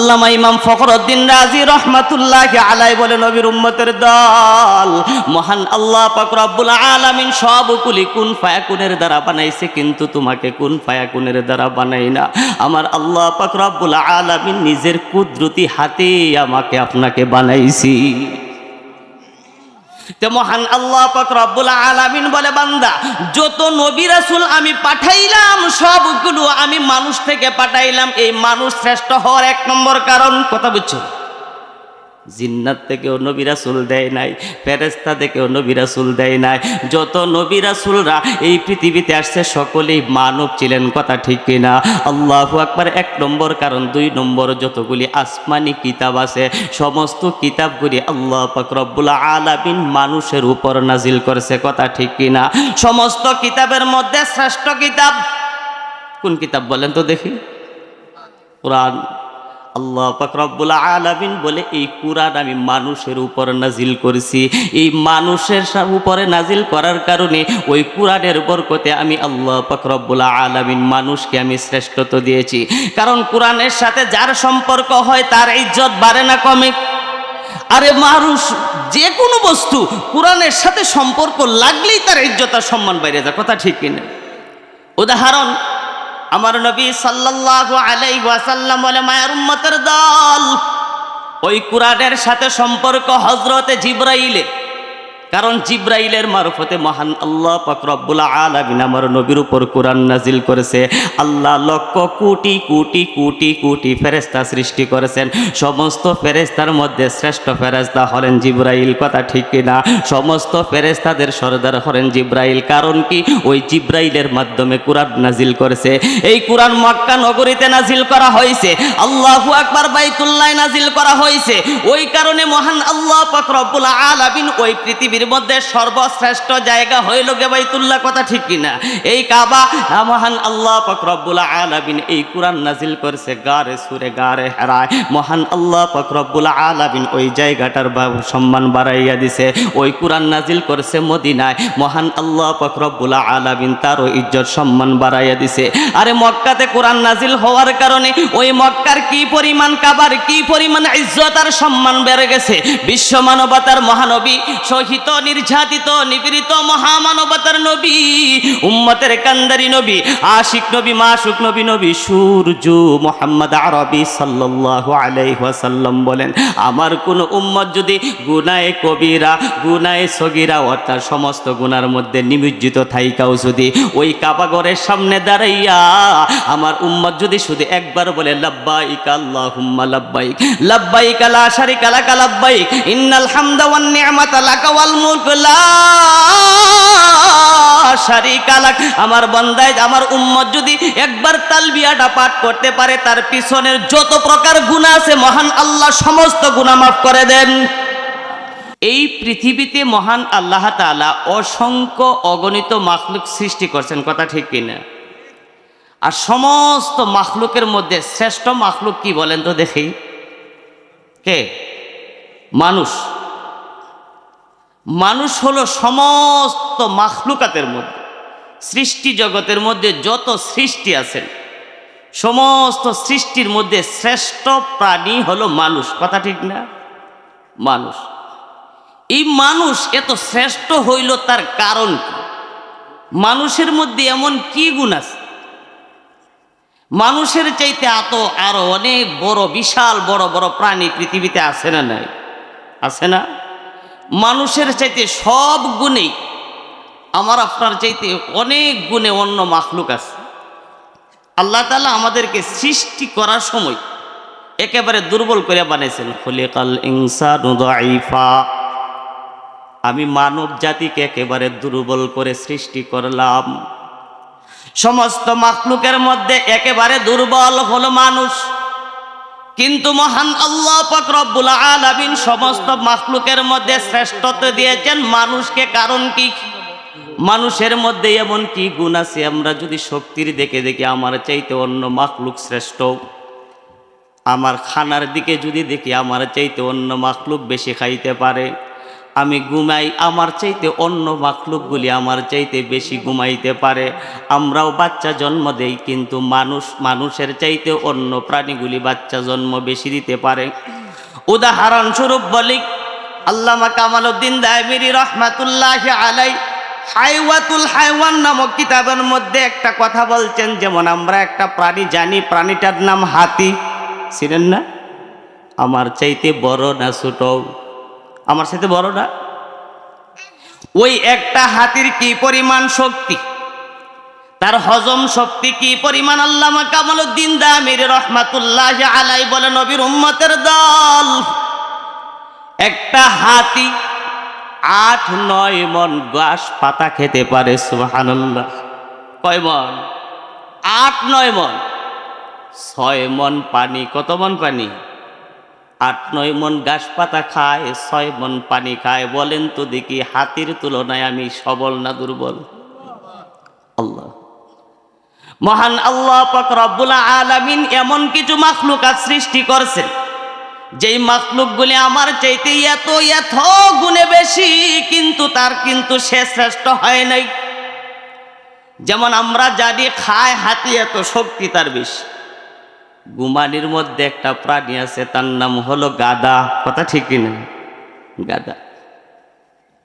আল্লামা ইমাম ফখরুদ্দিন রাজি রহমাতুল্লাহি আলাইহি বলে, নবীর উম্মতের দল মহান আল্লাহ পাক রব্বুল আলামিন সবগুলি কুন ফায়াকুনের দ্বারা বানাইছে, কিন্তু তোমাকে কুন ফায়াকুনের দ্বারা বানাই না। আমার আল্লাহ পাক রব্বুল আলামিন নিজের কুদরতি হাতে আমাকে আপনাকে বানাইছি। তে মহান আল্লাহ পাক রব্বুল আলামিন বলে, বান্দা যত নবী রাসূল আমি পাঠাইলাম সবগুলো আমি মানুষ থেকে পাঠাইলাম। এই মানুষ শ্রেষ্ঠ হওয়ার এক নম্বর কারণ, কথা বুঝছো, জিন্নাত থেকেও নবী রাসূল দেয় নাই, ফেরেশতা থেকেও নবী রাসূল দেয় নাই। যত নবী রাসূলরা এই পৃথিবীতে আসছে সকলেই মানব ছিলেন, কথা ঠিক কিনা? আল্লাহু আকবার, এক নম্বর কারণ। দুই নম্বর, যতগুলি আসমানি কিতাব আছে সমস্ত কিতাবগুলি আল্লাহ পাক রব্বুল আলামিন মানুষের উপর নাজিল করেছে, কথা ঠিক কিনা? সমস্ত কিতাবের মধ্যে শ্রেষ্ঠ কিতাব কোন কিতাব বলেন তো দেখি? কোরআন। আল্লাহ পাক রব্বুল আলামিন বলে, এই কুরআন আমি মানুষের উপর নাজিল করেছি। এই মানুষের উপরে নাজিল করার কারণে ওই কুরআনের বরকতে আমি আল্লাহ পাক রব্বুল আলামিন মানুষকে আমি শ্রেষ্ঠত্ব দিয়েছি। কারণ কুরআনের সাথে যার সম্পর্ক হয় তার ইজ্জত বাড়ে না কমে? আরে মানুষ যে কোনো বস্তু কুরআনের সাথে সম্পর্ক লাগলেই তার ইজ্জত আর সম্মান বেড়ে যায়, কথা ঠিক কিনা? উদাহরণ, আমার নবী সাল্লাল্লাহু আলাইহি ওয়াসাল্লাম বলে, মায়ের উম্মতের দল ওই কুরআনের সাথে সম্পর্ক হযরতে জিবরাইলে। কারণ জিবরাইলের মারফতে মহান আল্লাহ পাক রব্বুল আলামিন আমার নবীর উপর কুরআন নাজিল করেছে। আল্লাহ লক্ষ কোটি কোটি কোটি কোটি ফেরেশতা সৃষ্টি করেছেন। সমস্ত ফেরেশতার মধ্যে শ্রেষ্ঠ ফেরেশতা হলেন জিবরাইল, কথা ঠিক কিনা? সমস্ত ফেরেশতাদের সরদার হলেন জিবরাইল। কারণ কি? ওই জিবরাইলের মাধ্যমে কুরআন নাজিল করেছে। এই কুরআন মক্কা নগরীতে নাজিল করা হয়েছে, আল্লাহু আকবার, বাইতুল্লাহ নাজিল করা হয়েছে। ওই কারণে মহান আল্লাহ পাক রব্বুল আলামিন ওই পৃথিবীর মধ্যে সর্বশ্রেষ্ঠ জায়গা হইল গে বাইতুল্লাহ, কথা ঠিক কিনা? এই কাবা। মহান আল্লাহ পাক রব্বুল আলামিন এই কুরআন নাজিল করেছে গারে সুরে গারে হেরায়। মহান আল্লাহ পাক রব্বুল আলামিন ওই জায়গাটার সম্মান বাড়াইয়া দিছে। ওই কুরআন নাজিল করেছে মদিনায়। মহান আল্লাহ পাক রব্বুল আলামিন তারও ইজ্জত সম্মান বাড়াইয়া দিছে। আরে মক্কাতে কুরআন নাজিল হওয়ার কারণে ওই মক্কার কি পরিমাণ, কাবার কি পরিমাণ ইজ্জত আর সম্মান বেড়ে গেছে। বিশ্ব মানবতার মহানবী, শহীদ নির্যাতিত নিপীড়িত মহামানবতার নবী, উম্মতের কান্দারি নবী, আশিক নবী, মাসুক নবী, নবী সূর্য মুহাম্মদ আরবি সাল্লাল্লাহু আলাইহি ওয়াসাল্লাম বলেন, আমার কোন উম্মত যদি গুনাহে কবিরা গুনাহে সগীরা অর্থাৎ সমস্ত গুনার মধ্যে নিমজ্জিত থাইকাও যদি ওই কাবাগরের সামনে দাঁড়াইয়া আমার উম্মত যদি শুধু একবার বলে লাব্বাইক আল্লাহুম্মা লাব্বাইক, লাব্বাইক লা শারিকা লাকা লাব্বাইক, ইন্নাল হামদা ওয়ান নি'মাতা লাকা ওয়াল মুলক লা শারিকা লাক, আমার বান্দায় আমার উম্মত যদি একবার তালবিয়াটা পাঠ করতে পারে তার পিছনের যত প্রকার গুনাহ আছে মহান আল্লাহ সমস্ত গুনাহ মাফ করে দেন। এই পৃথিবীতে মহান আল্লাহ তাআলা অসংখ্য অগণিত মাখলুক সৃষ্টি করছেন, কথা ঠিক কিনা? আর সমস্ত মাখলুকের মধ্যে শ্রেষ্ঠ মাখলুক কি বলেন তো দেখি? কে? মানুষ। মানুষ হলো সমস্ত মাখলুকাতের মধ্যে, সৃষ্টি জগতের মধ্যে যত সৃষ্টি আছেন সমস্ত সৃষ্টির মধ্যে শ্রেষ্ঠ প্রাণী হলো মানুষ, কথা ঠিক না? মানুষ। এই মানুষ এত শ্রেষ্ঠ হইল তার কারণ কি? মানুষের মধ্যে এমন কি গুণ আছে? মানুষের চাইতে আরো অনেক বড় বিশাল বড় বড় প্রাণী পৃথিবীতে আছে না নাই? আছে না? মানুষের চাইতে সব গুণেই আমার আপনার চাইতে অনেক গুণে অন্য মাখলুক আছে। আল্লাহ তাআলা আমাদেরকে সৃষ্টি করার সময় একেবারে দুর্বল করে বানাইছেন। খুলিকাল ইনসানু দাঈফা, আমি মানব জাতিকে একেবারে দুর্বল করে সৃষ্টি করলাম। সমস্ত মাখলুকের মধ্যে একেবারে দুর্বল হলো মানুষ। কিন্তু মহান আল্লাহ পাক রব্বুল আলামিন সমস্ত মাখলুকের মধ্যে শ্রেষ্ঠত্ব দিয়েছেন মানুষকে। কারণ কি? মানুষের মধ্যে এমন কি গুণ আছে আমরা যদি শক্তির দেখে দেখি আমার চাইতে অন্য মাখলুক শ্রেষ্ঠ, আমার খানার দিকে যদি দেখি আমার চাইতে অন্য মাখলুক বেশি খাইতে পারে, আমি ঘুমাই, আমার চাইতে অন্য মাখলুকগুলি আমার চাইতে বেশি ঘুমাইতে পারে। আমরাও বাচ্চা জন্ম দেই, কিন্তু মানুষের চাইতে অন্য প্রাণীগুলি বাচ্চা জন্ম বেশি দিতে পারে। উদাহরণস্বরূপ বলি, আল্লামা কামালউদ্দিন দায়মিরি রহমাতুল্লাহি আলাই হাইওয়াতুল হাইওয়ান নামক কিতাবের মধ্যে একটা কথা বলছেন, যেমন আমরা একটা প্রাণী জানি, প্রাণীটার নাম হাতি, ছিলেন না? আমার চাইতে বড় না ছোট? আমার চাইতে বড় না? ওই একটা হাতির কি পরিমাণ শক্তি, তার হজম শক্তি কি পরিমাণ, আল্লামা কামালউদ্দিন দায়মিরি রহমাতুল্লাহি আলাই বলে, নবীর উম্মতের দল, একটা হাতি ৮-৯ মন ঘাস পাতা খেতে পারে। সুবহানাল্লাহ। কয় মন? ৮-৯ মন। ৬ মন পানি। কত মন পানি? ৮-৯ মন ঘাস পাতা খায়, ৬ মন পানি খায়। বলেন তো দেখি, হাতির তুলনায় আমি সবল না দুর্বল? আল্লাহ, মহান আল্লাহ পাক রব্বুল আলামিন এমন কিছু মাখলুকাত সৃষ্টি করছেন, যেই মাখলুকগুলি আমার চাইতে এত এত গুণে বেশি, কিন্তু তার কিন্তু সে শ্রেষ্ঠ হয় নাই। যেমন আমরা জানি, খায় হাতি, এত শক্তি তার বেশি। ঘুমানির মধ্যে একটা প্রাণী আছে, তার নাম হলো গাধা। কথা ঠিক কিনা? গাধা।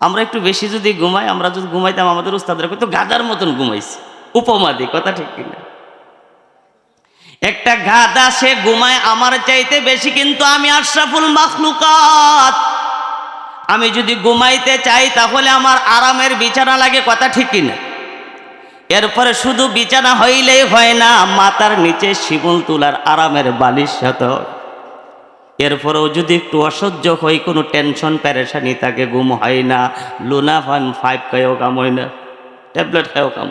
আমরা একটু বেশি যদি ঘুমাই, আমরা যদি ঘুমাইতাম, আমাদের উস্তাদরা কিন্তু গাধার মতন ঘুমাইছে, উপমা দিই। কথা ঠিক কিনা? একটা গাধা, সে ঘুমায় আমার চাইতে বেশি, কিন্তু আমি আশরাফুল মাখলুকাত। আমি যদি ঘুমাইতে চাই, তাহলে আমার আরামের বিছানা লাগে। কথা ঠিক কিনা? এরপরে শুধু বিছানা হইলেই হয় না, মাথার নিচে শিমুল তুলার আরামের বালিশ সাথে। এরপরেও যদি একটু অসহ্য হয়, কোনো টেনশন প্যারেশানি, তাকে ঘুম হয় না। লুনাফান 5 খাইও কাম হয় না, ট্যাবলেট খাইও কাম।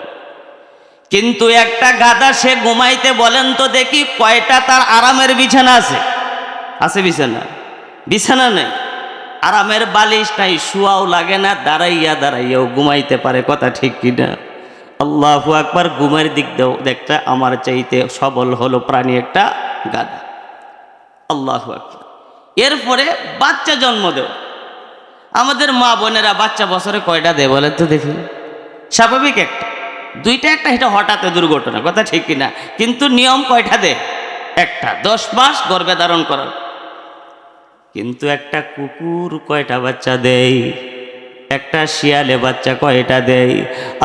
কিন্তু একটা গাধা, সে ঘুমাইতে, বলেন তো দেখি, কয়টা তার আরামের বিছানা আছে? আছে বিছানা? বিছানা নেই, আরামের বালিশ নাই, শুয়াও লাগে না, দাঁড়াইয়া দাঁড়াইয়াও ঘুমাইতে পারে। কথা ঠিক কিনা? আল্লাহু আকবার। ঘুমের দিক দেও দেখতে আমার চাইতে সবল হলো প্রাণী একটা গাধা। আল্লাহু আকবার। এরপরে বাচ্চা জন্ম দেও। আমাদের মা বোনেরা বাচ্চা বছরে কয়টা দেয় বলেন তো দেখি? স্বাভাবিক একটা, দুইটা, একটা, এটা হঠাৎ দুর্ঘটনা। কথা ঠিক কিনা? কিন্তু নিয়ম কয়টা দেয়? একটা, 10 মাস গর্ভে ধারণ করার। কিন্তু একটা কুকুর কয়টা বাচ্চা দেয়? একটা শিয়ালে বাচ্চা কয়টা দেয়?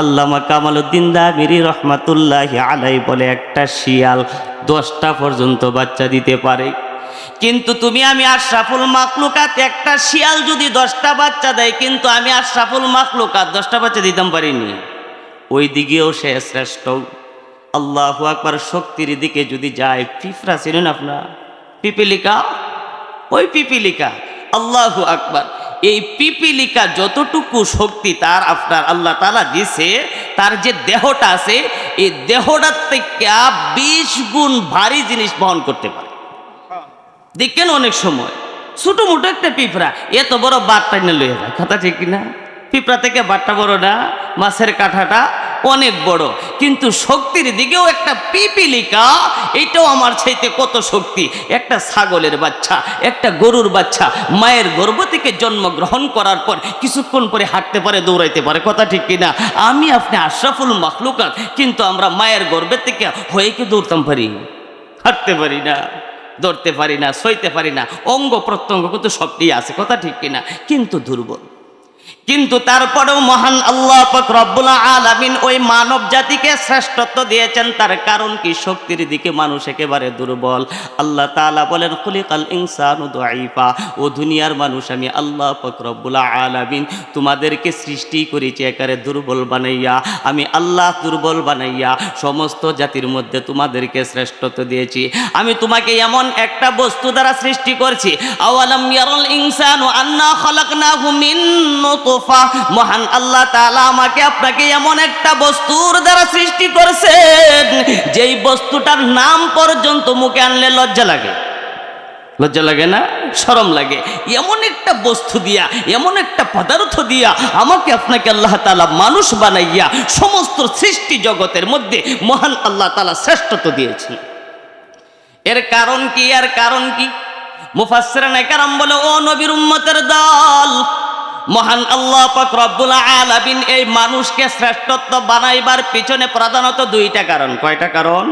আল্লামা কামালউদ্দিন দায়মিরি রহমাতুল্লাহি আলাই বলে, একটা শিয়াল 10টা পর্যন্ত বাচ্চা দিতে পারে। কিন্তু তুমি আমি আশরাফুল মাখলুকাত, একটা শিয়াল যদি 10টা বাচ্চা দেয়, কিন্তু আমি আশরাফুল মাখলুকাত 10টা বাচ্চা দিতাম পারিনি। ওই দিকেও সে শ্রেষ্ঠ। আল্লাহু আকবার। শক্তির দিকে যদি যায়, পিঁপড়া ছিলেন আপনার? পিপিলিকা, ওই পিপিলিকা, আল্লাহু আকবার। এই পিপিলিকা যতটুকু শক্তি তার আপনার আল্লাহ তাআলা দিছে, তার যে দেহটা আছে, এই দেহটার থেকে 20 গুণ ভারী জিনিস বহন করতে পারে। দেখেন অনেক সময় ছোট মোটো একটা পিঁপড়া এত বড় বাটটা নিয়ে লয়ে যায়। কথা ঠিক কিনা? পিঁপড়া থেকে বাটটা বড় না, মাছের কাঁঠাটা অনেক বড়, কিন্তু শক্তির দিকেও একটা পিপিলিকা, এটাও আমার চাইতে কত শক্তি। একটা ছাগলের বাচ্চা, একটা গরুর বাচ্চা মায়ের গর্ভ থেকে জন্মগ্রহণ করার পর কিছুক্ষণ পরে হাঁটতে পারে, দৌড়াইতে পারে। কথা ঠিক কিনা? আমি আপনি আশরাফুল মাখলুকাত, কিন্তু আমরা মায়ের গর্ভে থেকে হয়ে কি দৌড়তাম পারি? হাঁটতে পারি না, ধরতে পারি না, সইতে পারি না। অঙ্গ প্রত্যঙ্গ কিন্তু সবটি আছে। কথা ঠিক কিনা? কিন্তু দুর্বল। কিন্তু তারপরেও মহান আল্লাহ পাক রব্বুল আলামিন ওই মানব জাতিকে শ্রেষ্ঠত্ব দিয়েছেন। তার কারণ কি? শক্তির দিকে মানুষ একেবারে দুর্বল। আল্লাহ তাআলা বলেন, খুলিকাল ইনসানু দাঈফা। ও দুনিয়ার মানুষ, আমি আল্লাহ পাক রব্বুল আলামিন তোমাদেরকে সৃষ্টি করেছি একেবারে দুর্বল বানাইয়া। আমি আল্লাহ দুর্বল বানাইয়া সমস্ত জাতির মধ্যে তোমাদেরকে শ্রেষ্ঠত্ব দিয়েছি। আমি তোমাকে এমন একটা বস্তু দ্বারা সৃষ্টি করছি। আওয়ালাম ইয়ারাল ইনসানু আন্না খালাকনাহু মিন নুতফা। মহান আল্লাহ তাআলা আমাকে আপনাকে এমন একটা বস্তুর দ্বারা সৃষ্টি করেছেন, যেই বস্তুটার নাম পর্যন্ত মুখে আনলে লজ্জা লাগে। লজ্জা লাগে না? শরম লাগে। এমন একটা বস্তু দিয়া, এমন একটা পদার্থ দিয়া আমাকে আপনাকে আল্লাহ তাআলা মানুষ বানাইয়া সমস্ত সৃষ্টি জগতের মধ্যে মহান আল্লাহ তাআলা শ্রেষ্ঠত্ব দিয়েছেন। এর কারণ কি? এর কারণ কি? মুফাসসিরিনে কেরাম বলে, ও নবীর উম্মতের দল, মহান আল্লাহ পাক রব্বুল আলামিন এই মানুষকে শ্রেষ্ঠত্ব বানাইবার পিছনে প্রধানত দুইটা কারণ। কয়টা কারণ?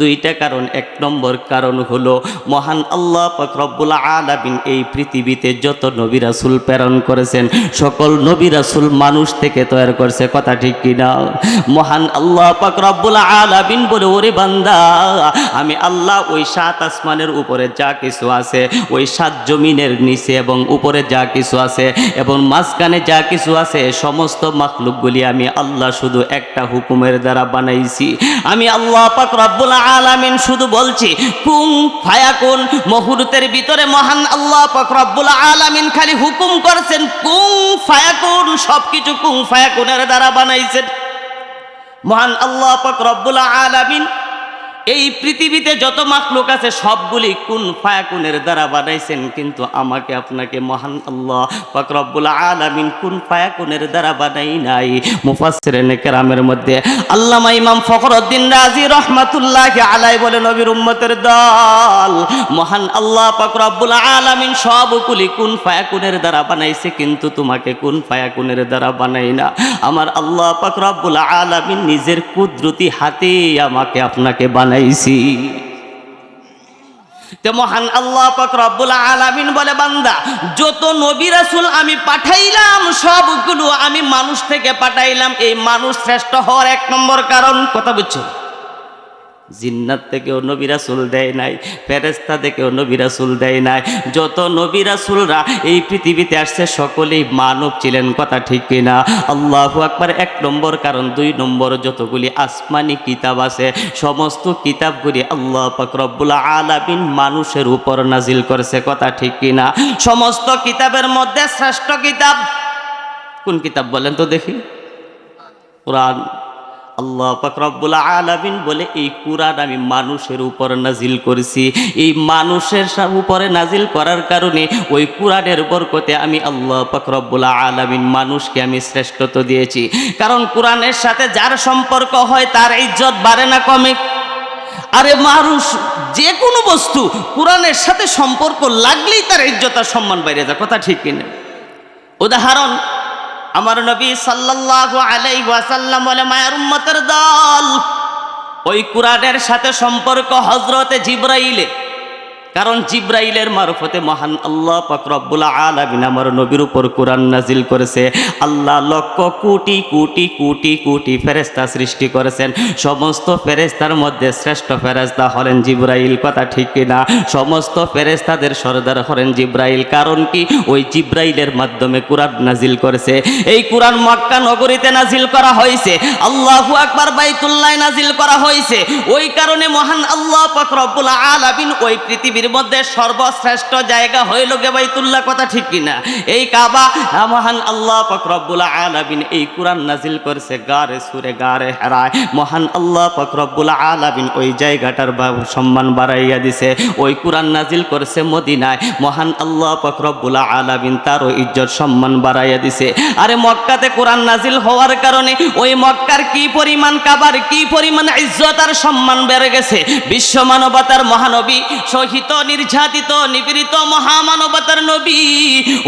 দুইটা কারণ। এক নম্বর কারণ হলো মহান আল্লাহ পাক রব্বুল আলামিন এই পৃথিবীতে যত নবী রাসূল প্রেরণ করেছেন সকল নবী রাসূল মানুষ থেকে তৈরি করছে। কথা ঠিক কিনা? মহান আল্লাহ পাক রব্বুল আলামিন বলে, ওরে বান্দা, আমি আল্লাহ ওই সাত আসমানের উপরে যা কিছু আছে, ওই সাত জমিনের নিচে এবং উপরে যা কিছু আছে এবং মাঝখানে যা কিছু আছে, সমস্ত মাখলুকগুলি আমি আল্লাহ শুধু একটা হুকুমের দ্বারা বানাইছি। আমি আল্লাহ পাক রব্বুল আলামিন শুধু বলছি কুন ফায়াকুন। মুহূর্তের ভিতরে মহান আল্লাহ পাক রব্বুল আলামিন খালি হুকুম করছেন কুন ফায়াকুন, সবকিছু কুন ফায়াকুনের দ্বারা বানাইছেন। মহান আল্লাহ পাক রব্বুল আলামিন এই পৃথিবীতে যত মাখলুক আছে সবগুলি কুন ফায়াকুনের দ্বারা বানাইছেন, কিন্তু আমাকে আপনাকে মহান আল্লাহ পাক রব্বুল আলামিন কুন ফায়াকুনের দ্বারা বানাই নাই। মুফাসসিরিনে কেরামের মধ্যে আল্লামা ইমাম ফখরুদ্দিন রাজি রাহমাতুল্লাহি আলাইহি বলে, নবীর উম্মতের দল, মহান আল্লাহ পাক রব্বুল আলামিন সবগুলি কুন ফায়াকুনের দ্বারা বানাইছে, কিন্তু তোমাকে কুন ফায়াকুনের দ্বারা বানাই না। আমার আল্লাহ পাক রব্বুল আলামিন নিজের কুদরতি হাতে আমাকে আপনাকে বানাই। মহান আল্লাহ পাক রব্বুল আলামিন বলে, বান্দা, যত নবী রাসূল আমি পাঠাইলাম সবগুলো আমি মানুষ থেকে পাঠাইলাম। এই মানুষ শ্রেষ্ঠ হওয়ার এক নম্বর কারণ। কথা বুঝছো? জিন্নাত থেকেও নবী রাসূল দেয় নাই, ফেরেশতা থেকেও নবী রাসূল দেয় নাই। যত নবী রাসূলরা এই পৃথিবীতে আসছে সকলেই মানব ছিলেন। কথা ঠিক কিনা? আল্লাহু আকবার। এক নম্বর কারণ। দুই নম্বর, যতগুলি আসমানি কিতাব আছে সমস্ত কিতাবগুলি আল্লাহ পাক রব্বুল আলামিন মানুষের উপর নাজিল করেছে। কথা ঠিক কিনা? সমস্ত কিতাবের মধ্যে শ্রেষ্ঠ কিতাব কোন কিতাব বলেন তো দেখি? কুরআন। আল্লাহ পাক রব্বুল আলামিন বলে, এই কুরআন আমি মানুষের উপর নাজিল করেছি। এই মানুষের উপরে নাজিল করার কারণে ওই কুরআনের বরকতে আমি আল্লাহ পাক রব্বুল আলামিন মানুষকে আমি শ্রেষ্ঠত্ব দিয়েছি। কারণ কুরআনের সাথে যার সম্পর্ক হয় তার ইজ্জত বাড়ে না কমে? আরে মানুষ যে কোনো বস্তু কুরআনের সাথে সম্পর্ক লাগলেই তার ইজ্জত আর সম্মান বেড়ে যায়। কথা ঠিক কিনা? উদাহরণ, আমার নবী সাল্লাল্লাহু আলাইহি ওয়াসাল্লাম বলে, মায়ের উম্মতের দল, ওই কুরআনের সাথে সম্পর্ক হযরতে জিবরাইলের। কারণ জিবরাইলের মারফতে মহান আল্লাহ পাক রব্বুল আলামিন আমার নবীর উপর কুরআন নাজিল করেছে। আল্লাহ লক্ষ কোটি কোটি কোটি কোটি ফেরেশতা সৃষ্টি করেছেন। সমস্ত ফেরেশতার মধ্যে শ্রেষ্ঠ ফেরেশতা হলেন জিবরাইল। কথা ঠিক কিনা? সমস্ত ফেরেশতাদের সরদার হলেন জিবরাইল। কারণ কি? ওই জিবরাইলের মাধ্যমে কুরআন নাজিল করেছে। এই কুরআন মক্কা নগরীতে নাজিল করা হয়েছে, আল্লাহু আকবার, বাইতুল্লাহ নাজিল করা হয়েছে। ওই কারণে মহান আল্লাহ পাক রব্বুল আলামিন ওই পৃথিবীর মধ্যে সর্বশ্রেষ্ঠ জায়গা হইল গে বাইতুল্লাহ। কথা ঠিক কিনা? এই কাবা। মহান আল্লাহ পাক রব্বুল আলামিন এই কুরআন নাজিল করেছে গারে সুরে গারে হেরায়। মহান আল্লাহ পাক রব্বুল আলামিন ওই জায়গাটার সম্মান বাড়াইয়া দিছে। ওই কুরআন নাজিল করেছে মদিনায়। মহান আল্লাহ পাক রব্বুল আলামিন তারও ইজ্জত সম্মান বাড়াইয়া দিছে। আরে মক্কাতে কুরআন নাজিল হওয়ার কারণে ওই মক্কার কি পরিমাণ, কাবার কি পরিমাণ ইজ্জত আর সম্মান বেড়ে গেছে। বিশ্ব মানবতার মহানবী, শহীদ নির্যাতিত নিপীড়িত মহামানবতার নবী,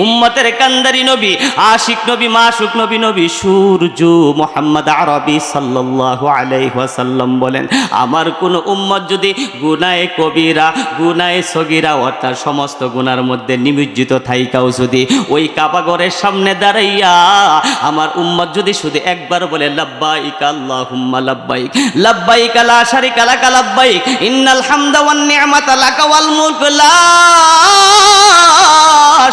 উম্মতের কান্দারি নবী, আশিক নবী, মাসুক নবী, নবী সূর্য মুহাম্মদ আরবি সাল্লাল্লাহু আলাইহি ওয়াসাল্লাম বলেন, আমার কোন উম্মত যদি গুনাহে কবিরা, গুনাহে সগীরা অর্থাৎ সমস্ত গুনার মধ্যে নিমজ্জিত থাইকাও যদি ওই কাবাগরের সামনে দাঁড়াইয়া আমার উম্মত যদি শুধু একবার বলে লাব্বাইক আল্লাহুম্মা লাব্বাইক, লাব্বাইক লা শারিকা লাকা লাব্বাইক, ইন্নাল হামদা ওয়ান নি'মাতা লাকা ওয়াল মুলক লা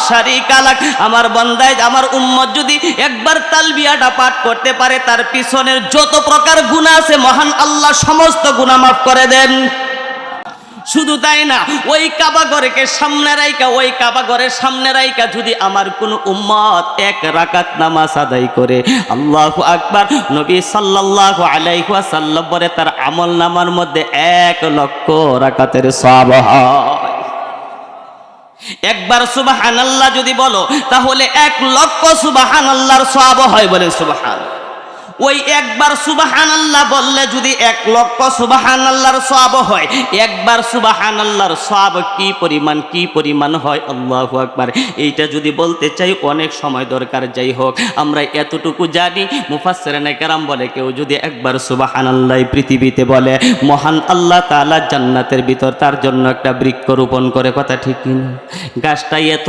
শারিকা লাক, আমার বান্দায় আমার উম্মত যদি একবার তালবিয়াটা পাঠ করতে পারে তার পিছনের যত প্রকার গুনাহ আছে মহান আল্লাহ সমস্ত গুনাহ মাফ করে দেন। শুধু তাই না, ওই কাবাগরকে সামনে রাইকা, ওই কাবাগরের সামনে রাইকা যদি আমার কোন উম্মত এক রাকাত নামাজ আদায় করে, আল্লাহু আকবার, নবী সাল্লাল্লাহু আলাইহি ওয়াসাল্লাম বলে তার আমল নামার মধ্যে 1,00,000 রাকাতের সওয়াব হয়। একবার সুবহানাল্লাহ যদি বলো তাহলে 1,00,000 সুবহানাল্লাহর সওয়াব হয়। বলেন সুবহান। ওই একবার সুবহানাল্লাহ বললে যদি 1,00,000 সুবহানাল্লাহর সওয়াব হয়, একবার সুবহানাল্লাহর সওয়াব কি পরিমাণ হয়, আল্লাহু আকবার। এইটা যদি বলতে চাই অনেক সময় দরকার, যাই হোক আমরা এতটুকু জানি মুফাসসিরিনে কেরাম বলে কেউ যদি একবার সুবহানাল্লাহ পৃথিবীতে বলে, মহান আল্লাহ তাআলা জান্নাতের ভিতর তার জন্য একটা বৃক্ষ রোপণ করে, কথা ঠিক কিনা? গাছটা এত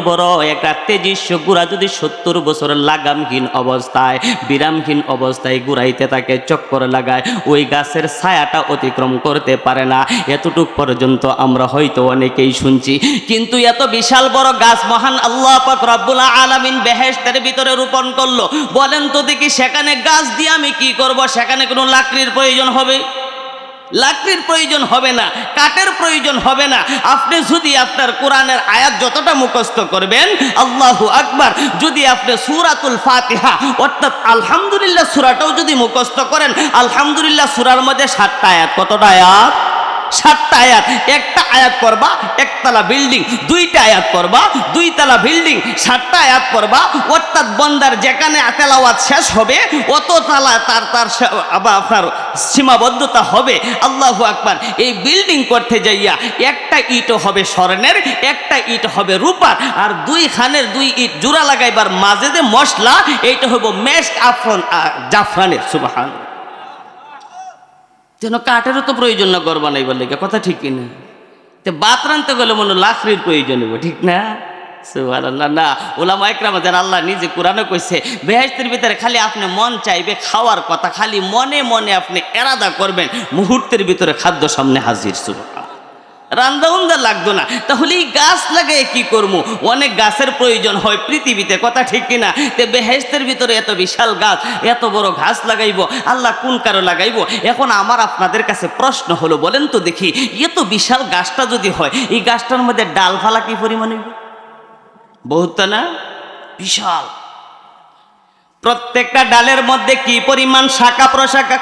বড় একটা তেজস্ব গুড়া যদি 70 বছর লাগামহীন অবস্থায় বিরামহীন অবস্থায় ঘুরাইতে থাকে, চক্কর লাগায়, ওই গাছের ছায়াটা অতিক্রম করতে পারে না। এতটুক পর্যন্ত আমরা হয়তো অনেকেই শুনছি, কিন্তু এত বিশাল বড় গাছ মহান আল্লাহ পাক রব্বুল আলামিন বেহেশতের ভিতরে রোপণ করলো। বলেন তো দেখি সেখানে গাছ দিয়ে আমি কি করব? সেখানে কোনো লাকড়ির প্রয়োজন হবে? লাকড়ির প্রয়োজন হবে না, কাঠের প্রয়োজন হবে না। আপনি যদি আপনার কোরআনের আয়াত যতটা মুখস্থ করবেন, আল্লাহু আকবার, যদি আপনি সূরাতুল ফাতিহা অর্থাৎ আলহামদুলিল্লাহ সূরাটাও যদি মুখস্থ করেন, আলহামদুলিল্লাহ সূরার মধ্যে 7টা আয়াত। কতটা আয়াত? 7টা আয়াত। একটা আয়াত পড়বা একতলা বিল্ডিং, 2টা আয়াত পড়বা 2তলা বিল্ডিং, 7টা আয়াত পড়বা অর্থাৎ বন্দার যেখানে তেলাওয়াত শেষ হবে অত তালা তার আপনার সীমাবদ্ধতা হবে। আল্লাহু আকবার। এই বিল্ডিং করতে যাইয়া একটা ইটও হবে স্বর্ণের, একটা ইট হবে রূপার, আর 2 খানের 2 ইট জোড়া লাগাইবার মাঝে যে মশলা এইটা হইব মেশক জাফরানের। সুবহানাল্লাহ। যেন কাঠেরও তো প্রয়োজন না ঘর বানাইবার লেগে, কথা ঠিক কিনা? তো বাত রানতে গেলে মনে লাকড়ির প্রয়োজন হবে, ঠিক না? সুবহানাল্লাহ। না, উলামা ইকরাম যারা আল্লাহ নিজে কোরআনে কইছে বেহেশতের ভিতরে খালি আপনি মন চাইবে খাওয়ার কথা, খালি মনে মনে আপনি এরাদা করবেন, মুহূর্তের ভিতরে খাদ্য সামনে হাজির। সুবহানাল্লাহ। রান্দা উন্দা লাগতো না। তাহলে এই গাছ লাগাই কি করবো? অনেক গাছের প্রয়োজন হয় পৃথিবীতে, কথা ঠিক কিনা? তে বেহেশতের ভিতরে এত বিশাল গাছ, এত বড় গাছ লাগাইবো, আল্লাহ কোন কারো লাগাইবো? এখন আমার আপনাদের কাছে প্রশ্ন হলো, বলেন তো দেখি, এত বিশাল গাছটা যদি হয়, এই গাছটার মধ্যে ডালফালা কি পরিমাণ হইব? বহুত না? বিশাল। প্রত্যেকটা ডালের মধ্যে কি পরিমাণ শাখা প্রশাখা,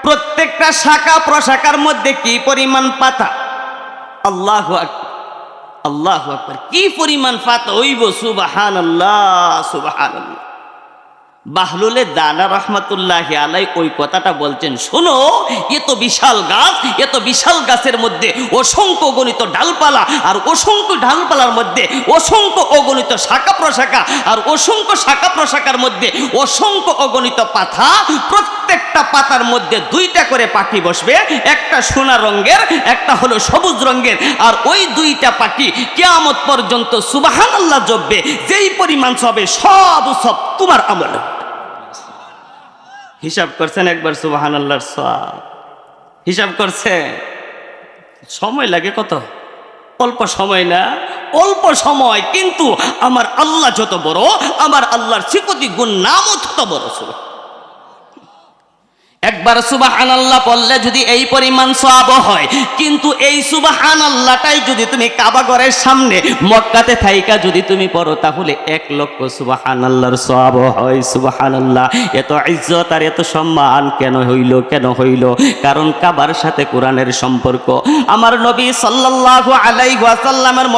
প্রত্যেকটা শাখা প্রশাখার মধ্যে কি পরিমাণ পাতা। আল্লাহু আকবার, আল্লাহু আকবার। কি পরিমাণ পাতা হইব! সুবহানাল্লাহ, সুবহানাল্লাহ। বাহলুলে দানা রহমাতুল্লাহি আলাই ওই কথাটা বলছেন, শোনো, এত বিশাল গাছ, এত বিশাল গাছের মধ্যে অসংখ্য অগণিত ডালপালা, আর অসংখ্য ডালপালার মধ্যে অসংখ্য অগণিত শাখা প্রশাখা, আর অসংখ্য শাখা প্রশাখার মধ্যে অসংখ্য অগণিত পাতা। প্রত্যেকটা পাতার মধ্যে 2টা করে পাখি বসবে, একটা সোনা রঙের, একটা হলো সবুজ রঙের, আর ওই 2টা পাখি কিয়ামত পর্যন্ত সুবহানাল্লাহ জপবে। যেই পরিমাণ হবে সব তোমার আমল। হিসাব করছেন একবার সুবহানাল্লাহর সওয়াব? হিসাব করছে? সময় লাগে কত? অল্প সময় না, অল্প সময়, কিন্তু আমার আল্লাহ যত বড়, আমার আল্লাহর সিফতি গুণ নামও তত বড়। একবার সুবহানাল্লাহ বললে যদি এই পরিমাণ সওয়াব হয়, কিন্তু এই সুবহানাল্লাহটাই যদি তুমি কাবা ঘরের সামনে মক্কাতে থাইকা যদি তুমি পড়ো, তাহলে 1,00,000 সুবহানাল্লাহর সওয়াব হয়। সুবহানাল্লাহ। এত ইজ্জত আর এত সম্মান কেন হইল? কারণ কাবার সাথে কোরআনের সম্পর্ক। আমার নবী সাল্লাল্লাহু আলাইহি ওয়াসাল্লামের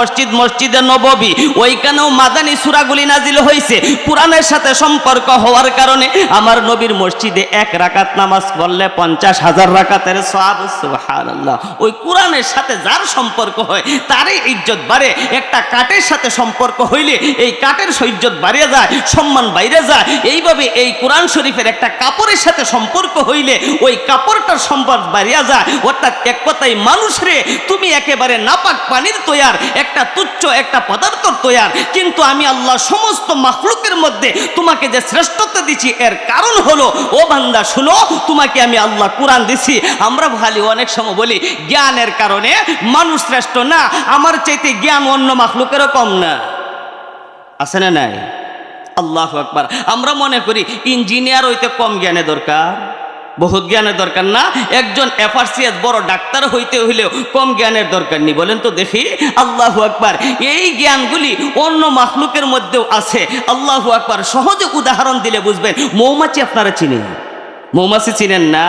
মসজিদে নববী, ওইখানেও মাদানী সূরাগুলি নাজিল হয়েছে। কোরআনের সাথে সম্পর্ক হওয়ার কারণে আমার নবীর মসজিদে 1 রাকাত নামাজ বললে 50,000 রাকাতের সওয়াব। সুবহানাল্লাহ। ওই কোরআনের সাথে যার সম্পর্ক হয় তারই ইজ্জত বাড়ে। একটা কাঠের সাথে সম্পর্ক হইলে এই কাঠের ইজ্জত বাড়িয়ে যায়, সম্মান বাইরে যায়। এইভাবে এই কোরআন শরীফের একটা কাপড়ের সাথে সম্পর্ক হইলে ওই কাপড়টার সম্পর্ক বাড়িয়ে যায়। অর্থাৎ এক কথায়, মানুষ রে, তুমি একেবারে নাপাক পানির তৈয়ার, একটা তুচ্ছ একটা পদার্থ তৈয়ার, কিন্তু আমি আল্লাহ সমস্ত মাখলুকের মধ্যে তোমাকে যে শ্রেষ্ঠত্ব দিচ্ছি, এর কারণ হলো, ও বান্দা শুনো, তোমাকে আমি আল্লাহ কোরআন দিছি। আমরা ভালি অনেক সময় বলি জ্ঞানের কারণে মানুষ শ্রেষ্ঠ না, আমার চাইতে জ্ঞান অন্য মাখলুকেরও কম না, আছে না নাই? আল্লাহু আকবার। আমরা মনে করি ইঞ্জিনিয়ার হইতে কম জ্ঞানের দরকার, বহুত জ্ঞানের দরকার না। একজন এফআরসিএস বড় ডাক্তার হইতে হইলেও কম জ্ঞানের দরকার নেই, বলেন তো দেখি। আল্লাহু আকবার। এই জ্ঞানগুলি অন্য মাখলুকের মধ্যেও আছে। আল্লাহু আকবার। সহজে উদাহরণ দিলে বুঝবেন, মৌমাছি আপনারা চিনেন, মৌমাছি চিনেন না?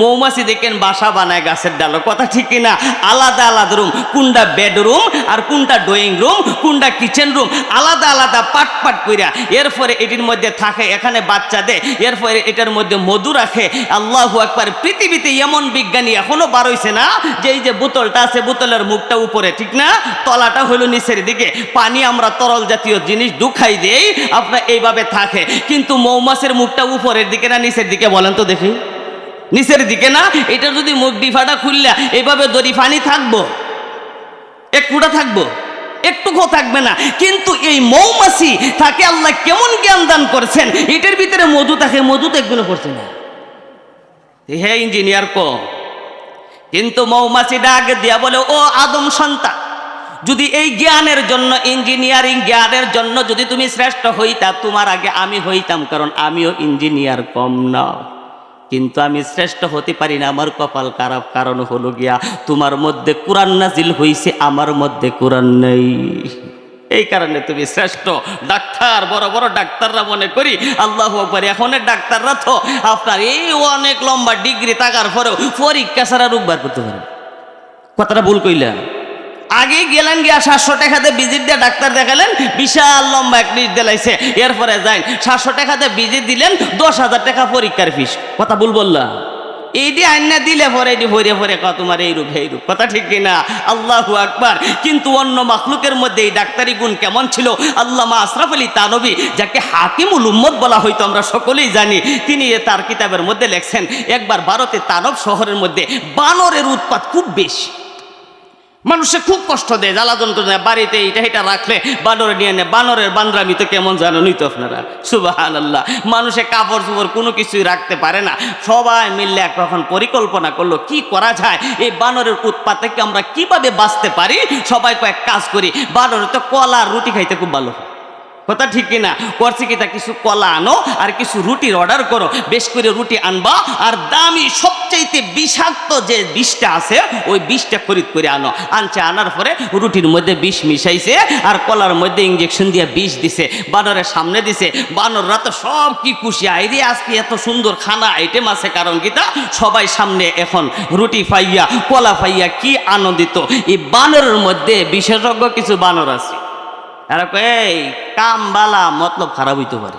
মৌমাছি দেখেন বাসা বানায় গাছের ডালো, কথা ঠিক কিনা? আলাদা আলাদা রুম, কোনটা বেডরুম আর কোনটা ড্রয়িং রুম, কোনটা কিচেন রুম, আলাদা আলাদা পাট পাট কইরা এরপরে এটির মধ্যে থাকে, এখানে বাচ্চা দেয়, এরপরে এটার মধ্যে মধু রাখে। আল্লাহু আকবার! পৃথিবীতে এমন বিজ্ঞানী এখনো বার হইছে না যে এই যে বোতলটা আছে, বোতলের মুখটা উপরে, ঠিক না, তলাটা হলো নিচের দিকে। পানি আমরা তরল জাতীয় জিনিস ঢুকাই দেই, আপনার এইভাবে থাকে, কিন্তু মৌমাছির মুখটা উপরের দিকে না নিচের দিকে বলেন তো দেখি? নিচের দিকে না? এটা যদি মুখ ডিফাটা খুললা এইভাবে দড়ি পানি থাকবো? একটুটা থাকবো? একটুকু থাকবে না। কিন্তু এই মৌমাছি তাকে আল্লাহ কেমন জ্ঞান দান করছেন, এটার ভিতরে মধু থাকে, মধু তো একদিনও পড়ছে না। হ্যাঁ ইঞ্জিনিয়ার কম, কিন্তু মৌমাছি ডাক দিয়া বলে, ও আদম সন্তান, যদি এই জ্ঞানের জন্য, ইঞ্জিনিয়ারিং জ্ঞানের জন্য যদি তুমি শ্রেষ্ঠ হইতা, তোমার আগে আমি হইতাম, কারণ আমিও ইঞ্জিনিয়ার কম না, কিন্তু আমি শ্রেষ্ঠ হতে পারি না, আমার কপাল খারাপ। কারণ হলো গিয়া তোমার মধ্যে কোরআন নাজিল হইছে, আমার মধ্যে কোরআন নেই, এই কারণে তুমি শ্রেষ্ঠ। ডাক্তার, বড় বড় ডাক্তাররা মনে করি আল্লাহু আকবার, এখনের ডাক্তাররা তো আপনার এই অনেক লম্বা ডিগ্রি থাকার পরেও পরীক্ষা ছাড়া রোগ বার করতে পারে। কথাটা ভুল কইলা? আগে গেলেন গিয়া 700 টাকাতে ভিজিট দিয়ে ডাক্তার দেখালেন, বিশাল লম্বা এক লিস্ট দিলাইছে, এরপরে যাই 700 টাকাতে ভিজিট দিলেন, 10,000 টাকা পরীক্ষার ফিস। কথা ভুল বললাম? এই দিয়ে আইনা দিলে পরে এটি ভরে ভরে তোমার এই রূপ এই রূপ, কথা ঠিক কিনা? আল্লাহু আকবার! কিন্তু অন্য মাখলুকের মধ্যে এই ডাক্তারি গুণ কেমন ছিল? আল্লামা আশরাফ আলী থানভী, যাকে হাকিমুল উম্মত বলা হয়তো আমরা সকলেই জানি, তিনি তার কিতাবের মধ্যে লেখছেন, একবার ভারতে তানব শহরের মধ্যে বানরের উৎপাত খুব বেশি, মানুষে খুব কষ্ট দেয়, জ্বালা যন্ত্রণা, বাড়িতে এটা এটা রাখলে বানরে নিয়ে নেয়। বানরের বান্দরামি তো কেমন জানেনই তো আপনারা, সুবহানাল্লাহ। মানুষে কাপড় চোপড় কোনো কিছুই রাখতে পারে না। সবাই মিললে এখন পরিকল্পনা করলো কি করা যায়, এই বানরের উৎপাত থেকে আমরা কিভাবে বাঁচতে পারি। সবাই কয়েক কাজ করি, বানরে তো কলা আর রুটি খাইতে খুব ভালো, কথা ঠিক কিনা? করছে কি, তা কিছু কলা আনো আর কিছু রুটির অর্ডার করো, বেশ করে রুটি আনবা, আর দামি সবচাইতে বিষাক্ত যে বিষটা আছে ওই বিষটা খরিদ করে আনো। আনছে, আনার পরে রুটির মধ্যে বিষ মিশাইছে আর কলার মধ্যে ইঞ্জেকশন দিয়ে বিষ দিছে, বানরের সামনে দিছে। বানররা তো সব কি খুশি, আইরে আজকে এত সুন্দর খানা আইটেম আছে, কারণ কি তা সবাই সামনে এখন রুটি পাইয়া কলা পাইয়া কি আনন্দিত। এই বানরের মধ্যে বিশেষজ্ঞ কিছু বানর আছে, এই কাম বালা মতলব খারাপ হইতে পারে।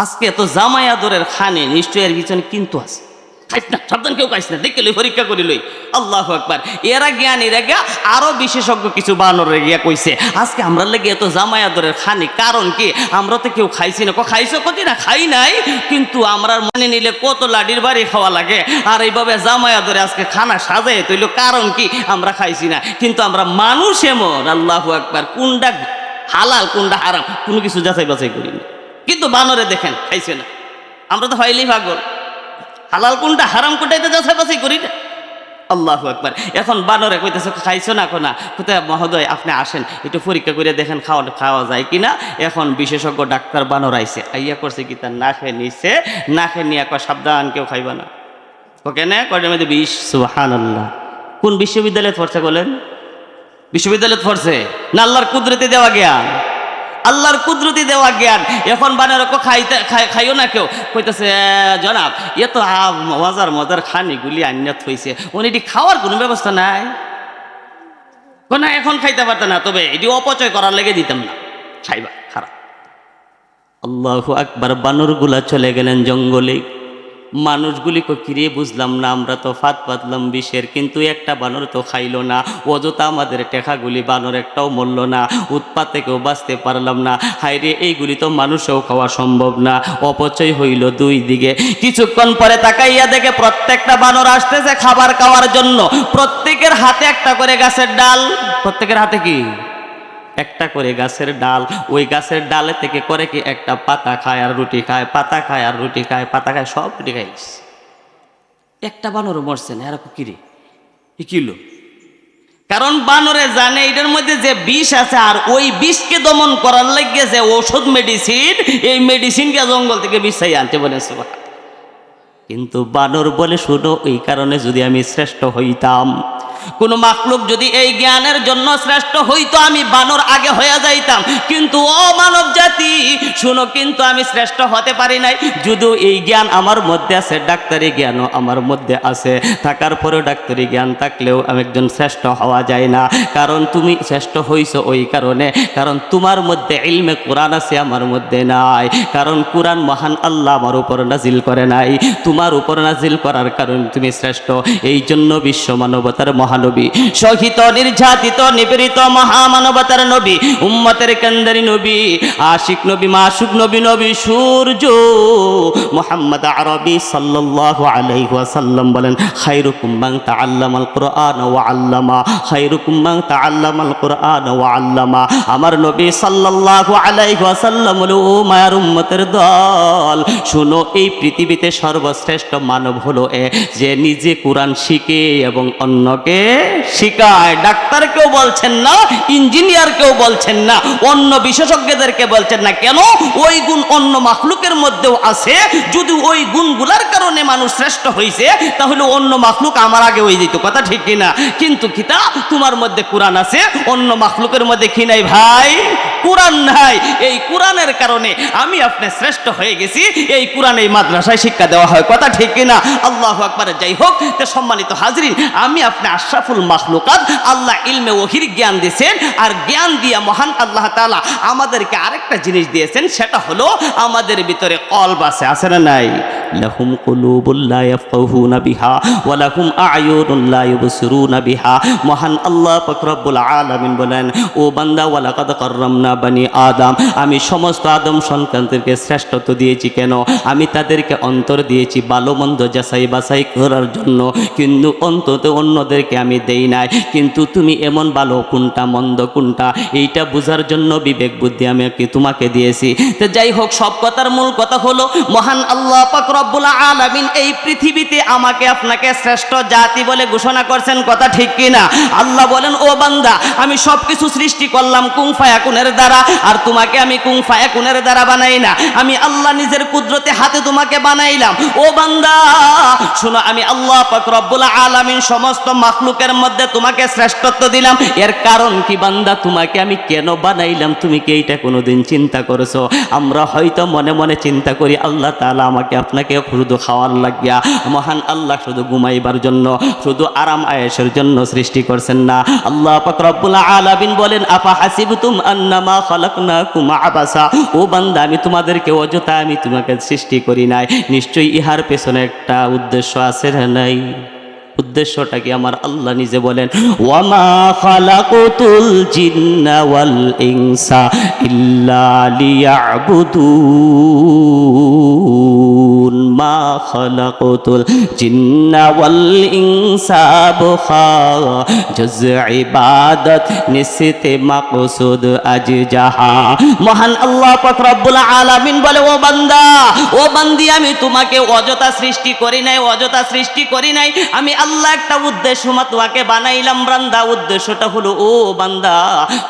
আজকে এত জামাই আদরের খানে নিশ্চয় এর পিছনে কিন্তু আছে, খাইস না, সাবধান, কেউ খাইস না, দেখে লই, পরীক্ষা করি লই। আল্লাহু আকবার! এরা জ্ঞানীরা গিয়া আরো বিশেষজ্ঞ কিছু বানরে গিয়া কইছে, আজকে আমরা লেগে এত জামাই আদরের খানি, কারণ কি আমরা তো কেউ খাইছি না। খাইছো কতি না, খাই নাই, কিন্তু আমরা মানে নিলে কত লাডির বাড়ি খাওয়া লাগে, আর এইভাবে জামাই আদরে আজকে খানা সাজাই তৈল, কারণ কি আমরা খাইছি না। কিন্তু আমরা মানুষ এমন, আল্লাহু আকবার, কোনটা হালাল কোনটা হারাম কোনো কিছু যাচাই বাছাই করি না। কিন্তু বানরে দেখেন খাইছে না, আমরা তো হইলেই পাগল, হালাল কোনটা হারাম কোনটাই তো যাচাই বাছাই করি না। আল্লাহু আকবার! এখন বানরে কইতেছে খাইছো না, কোনা কোথায় মহোদয় আপনি আসেন একটু পরীক্ষা করে দেখেন খাওয়া যায় কিনা। এখন বিশেষজ্ঞ ডাক্তার বানর আইছে, আইয়া করছে কি, তার নাকে নিছে, নাকে নিয়ে কয় সাবধান, কেউ খাইবা না। ওকে না কয়টার মধ্যে বিষ। সুবহানাল্লাহ! কোন বিশ্ববিদ্যালয়ে পড়ছে বলেন? বিশ্ববিদ্যালয় পড়ছে না? আল্লাহর কুদরতি দেওয়া জ্ঞান, আল্লাহর কুদরতি দেওয়া জ্ঞান। এখন বানর খাইও না কেউ, কইতেছে জনাব এ তো মজার মজার খানিগুলি আনিয়া থইছে, এটি খাওয়ার কোনো ব্যবস্থা নাই। না এখন খাইতে পারত না, তবে এটি অপচয় করার লেগে দিতাম না, খাইবা খারাপ। আল্লাহু আকবার! বানরগুলা চলে গেলেন জঙ্গলে। মানুষগুলি কিরে বুঝলাম না, আমরা তো ফাঁদ পাতলাম বিষের, কিন্তু একটা বানর তো খাইলো না, অযথা আমাদের টেকাগুলি, বানর একটাও মরল না, উৎপাত থেকেও বাঁচতে পারলাম না। হাইরে, এইগুলি তো মানুষেও খাওয়া সম্ভব না, অপচয় হইল দুই দিকে। কিছুক্ষণ পরে তাকাইয়া দেখে প্রত্যেকটা বানর আসতেছে খাবার খাওয়ার জন্য, প্রত্যেকের হাতে একটা করে গাছের ডাল। প্রত্যেকের হাতে কি? একটা করে গাছের ডাল। ওই গাছের ডালে থেকে করে কি একটা পাতা খায় আর রুটি খায়, পাতা খায় আর রুটি খায়, পাতা খায়, সব রুটি খাইছে। একটা বানরও মরছে না। এরকম কিরে কিলো? কারণ বানরে জানে এটার মধ্যে যে বিষ আছে, আর ওই বিষকে দমন করার লাগিয়ে যে ওষুধ মেডিসিন, এই মেডিসিনকে জঙ্গল থেকে বিছাই আনতে বলেছে। কিন্তু বানর বলে, শুনো, এই কারণে যদি আমি শ্রেষ্ঠ হইতাম, কোন মাখলুক যদি এই জ্ঞানের জন্য শ্রেষ্ঠ হইতো আমি বানর আগে হয়ে যাইতাম, কিন্তু ও মানব জাতি শুনো, কিন্তু আমি শ্রেষ্ঠ হতে পারি নাই। যদিও এই জ্ঞান আমার মধ্যে আছে, ডাক্তারি জ্ঞানও আমার মধ্যে আছে, থাকার পরেও ডাক্তারি জ্ঞান থাকলেও আমি একজন শ্রেষ্ঠ হওয়া যায় না। কারণ তুমি শ্রেষ্ঠ হইছো ওই কারণে, কারণ তোমার মধ্যে ইলমে কোরআন আছে, আমার মধ্যে নাই। কারণ কোরআন মহান আল্লাহ আমার উপর নাজিল করে নাই, তোমার উপর নাজিল করার কারণে তুমি শ্রেষ্ঠ। এই জন্য বিশ্ব মানবতার মহানবী, শোষিত নির্যাতিত নিপীড়িত মহামানবতার নবী, উম্মতের কেন্দ্রী নবী, আশিক নবী, মাসুক নবী, নবী সূর্য মুহাম্মদ আরবি সাল্লাল্লাহু আলাইহি ওয়াসাল্লাম বলেন, খায়রুকুম মান তাআল্লামাল কুরআন ওয়া আল্লামা, খায়রুকুম মান তাআল্লামাল কুরআন ওয়া আল্লামা। আমার নবী সাল্লাল্লাহু আলাইহি ওয়াসাল্লাম বলে, ও মায়ার উম্মতের দল শুনো, এই পৃথিবীতে সর্বশ্রেষ্ঠ মানব হলো যে নিজে কোরআন শিখে এবং অন্যকে শিখায়। ডাক্তার কেউ বলছেন না, ইঞ্জিনিয়ার কেউ বলছেন না, অন্য বিশেষজ্ঞদেরকে বলছেন না। কেন? ওই গুণ অন্য মাখলুকের মধ্যেও আছে। যদি ওই গুণগুলার কারণে মানুষ শ্রেষ্ঠ হয়েছে, তাহলে অন্য মাখলুক আমার আগে হয়ে যেত। কথা ঠিক কিনা? কিন্তু কিতা তোমার মধ্যে কোরআন আছে, অন্য মাখলুকের মধ্যে কি নাই ভাই? কোরআন নাই। এই কোরআনের কারণে আমি আপনি শ্রেষ্ঠ হয়ে গেছি। এই কোরআন এই মাদ্রাসায় শিক্ষা দেওয়া হয়। কথা ঠিক কিনা? আল্লাহু আকবার। যাই হোক, তো সম্মানিত হাজরিন, আমি আপনি আশরাফুল মাখলুকাত, আল্লাহ ইলমে ওহির জ্ঞান দিয়েছেন। আর জ্ঞান দিয়া মহান আল্লাহ তাআলা আমাদেরকে আরেকটা জিনিস দিয়েছেন, সেটা হলো আমাদের ভিতরে কলব আছে। আছে না নাই? লাহুম কুলুবুল লা ইয়াফকাহুনা বিহা ওয়া লাহুম আ'য়ুনুন লা ইউবসিরুনা বিহা। মহান আল্লাহ পাক রব্বুল আলামিন বলেন, ও বান্দা, ওয়া লাকাদ কাররামনা বানি আদম, আমি সমস্ত আদম সন্তানদেরকে শ্রেষ্ঠত্ব দিয়েছি। কেন? আমি তাদেরকে অন্তর দিয়েছি ভালো মন্দ যাচাই বাছাই করার জন্য, কিন্তু অন্তত অন্যদেরকে আমি দেই নাই। কিন্তু তুমি এমন ভালো কোনটা মন্দ কোনটা এইটা বোঝার জন্য বিবেক বুদ্ধি আমি তোমাকে দিয়েছি। তো যাই হোক, সব কথার মূল কথা হলো মহান আল্লাহ পাক রব্বুল আলামিন এই পৃথিবীতে আমাকে আপনাকে শ্রেষ্ঠ জাতি বলে ঘোষণা করছেন। কথা ঠিক কিনা? আল্লাহ বলেন, ও বান্দা, আমি সবকিছু সৃষ্টি করলাম কুং ফায়াকুনের দ্বারা, আর তোমাকে আমি কুং ফায়াকুনের দ্বারা বানাই না। আমি আল্লাহ নিজের কুদরতে হাতে তোমাকে বানাইলাম। ও বান্দা শোনো, আমি আল্লাহ পাক রব্বুল আলামিন সমস্ত মাখলুকের মধ্যে তোমাকে শ্রেষ্ঠত্ব দিলাম। এর কারণ কি বান্দা? তোমাকে আমি কেন বানাইলাম, তুমি কি এইটা কোনোদিন চিন্তা করেছো? আমরা হয়তো মনে মনে চিন্তা করি আল্লাহ তাআলা আমাকে আপনাকে শুধু খাওয়ার লাগিয়া, মহান আল্লাহ শুধু ঘুমাইবার জন্য, শুধু আরাম আয়েশের জন্য সৃষ্টি করছেন না। আল্লাহ পাক রব্বুল আলামিন বলেন, আফা হাসিবতুম আন্নামা খালাকনাকুম আবাসা। ও বান্দা, আমি তোমাদেরকে অযথা আমি তোমাকে সৃষ্টি করি নাই, নিশ্চয়ই ইহার পেছনে একটা উদ্দেশ্য আছে না নাই? উদ্দেশ্যটা কি? আমার আল্লাহ নিজে বলেন, ওয়ামা খালাকুতুল জিন্না ওয়াল ইনসা ইল্লা লিয়াবুদুন, মা খালাকুতুল জিন্না ওয়াল ইনসা বুখা জজ ইবাদত নিসতে মাকসুদ আজ জাহা। মহান আল্লাহ পাক রব্বুল আলামিন বলে, ও বান্দা, ও বান্দি, আমি তোমাকে অযথা সৃষ্টি করি নাই, অযথা সৃষ্টি করি নাই। আমি আল্লাহ একটা উদ্দেশ্য তোমাকে বানাইলাম বান্দা। উদ্দেশ্যটা হলো, ও বান্দা,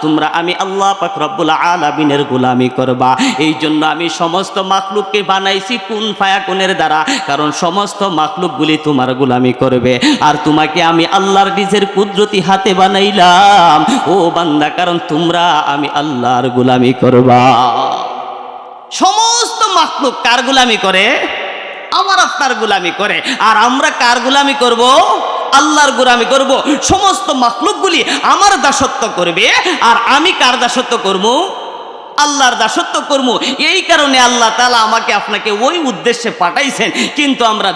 তোমরা আমি আল্লাহ পাক রব্বুল আলামিনের গোলামি করবা। এই জন্য আমি সমস্ত মাখলুককে বানাইছি কুন ফায়াকুনের দ্বারা, কারণ সমস্ত মাখলুকগুলি তোমার গোলামি করবে। আর তোমাকে আমি আল্লাহর নিজের কুদরতি হাতে বানাইলাম ও বান্দা, কারণ তোমরা আমি আল্লাহর গোলামি করবা। সমস্ত মাখলুক কার গোলামি করে? আমার আপনার গোলামি করে। আর আমরা কার গোলামি করব? আল্লাহর গোলামি করব। সমস্ত মাখলুকগুলি আমার দাসত্ব করবে, আর আমি কার দাসত্ব করব? আল্লাহর দাসত্ব করব। এই কারণে আল্লাহ তাআলা আমাকে আপনাকে ওই উদ্দেশ্যে পাঠাইছেন, কিন্তু আমরা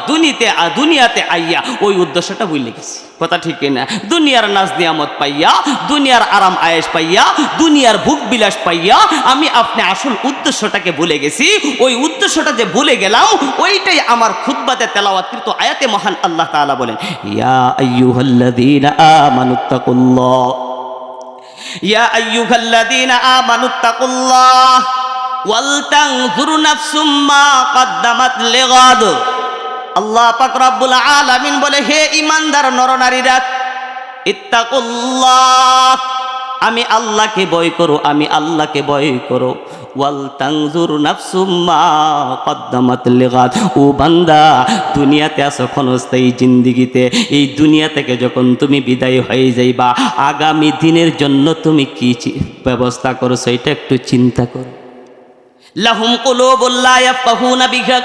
দুনিয়াতে আইয়া ওই উদ্দেশ্যটা ভুলে গেছি। কথা ঠিক কিনা? দুনিয়ার নাজ নিয়ামত পাইয়া, দুনিয়ার আরাম আয়েশ পাইয়া, দুনিয়ার ভোগ বিলাস পাইয়া আমি আপনি আসল উদ্দেশ্যটাকে ভুলে গেছি। ওই উদ্দেশ্যটা যে ভুলে গেলাম, ওইটাই আমার খুতবাতে তেলাওয়াতকৃত আয়াতে মহান আল্লাহ তাআলা বলেন, ইয়া আইয়ুহাল্লাযীনা আমানুত্তাকুল্লাহ, ইয়া আইয়ুহাল্লাযীনা আমানুত্তাকুল্লাহ ওয়াল তানজুর নাফসুম মা কদ্দামাত লিগাদ। আল্লাহ পাক রব্বুল আলামিন বলে, হে ঈমানদার নরনারীরা, ইত্তাকুল্লাহ, আমি আল্লাহকে ভয় করো, আমি আল্লাহকে ভয় করো। ওয়াল তানজুর নাফসুম মা কদ্দামাত লিগাদ। ও বান্দা, দুনিয়াতে আছো ক্ষণস্থায়ী জিন্দিগিতে, এই দুনিয়া থেকে যখন তুমি বিদায় হয়ে যাইবা, আগামী দিনের জন্য তুমি কি ব্যবস্থা করছো এটা একটু চিন্তা করো। লাহুম কুলুবুল লা ইয়াফকাহুনা বিহা।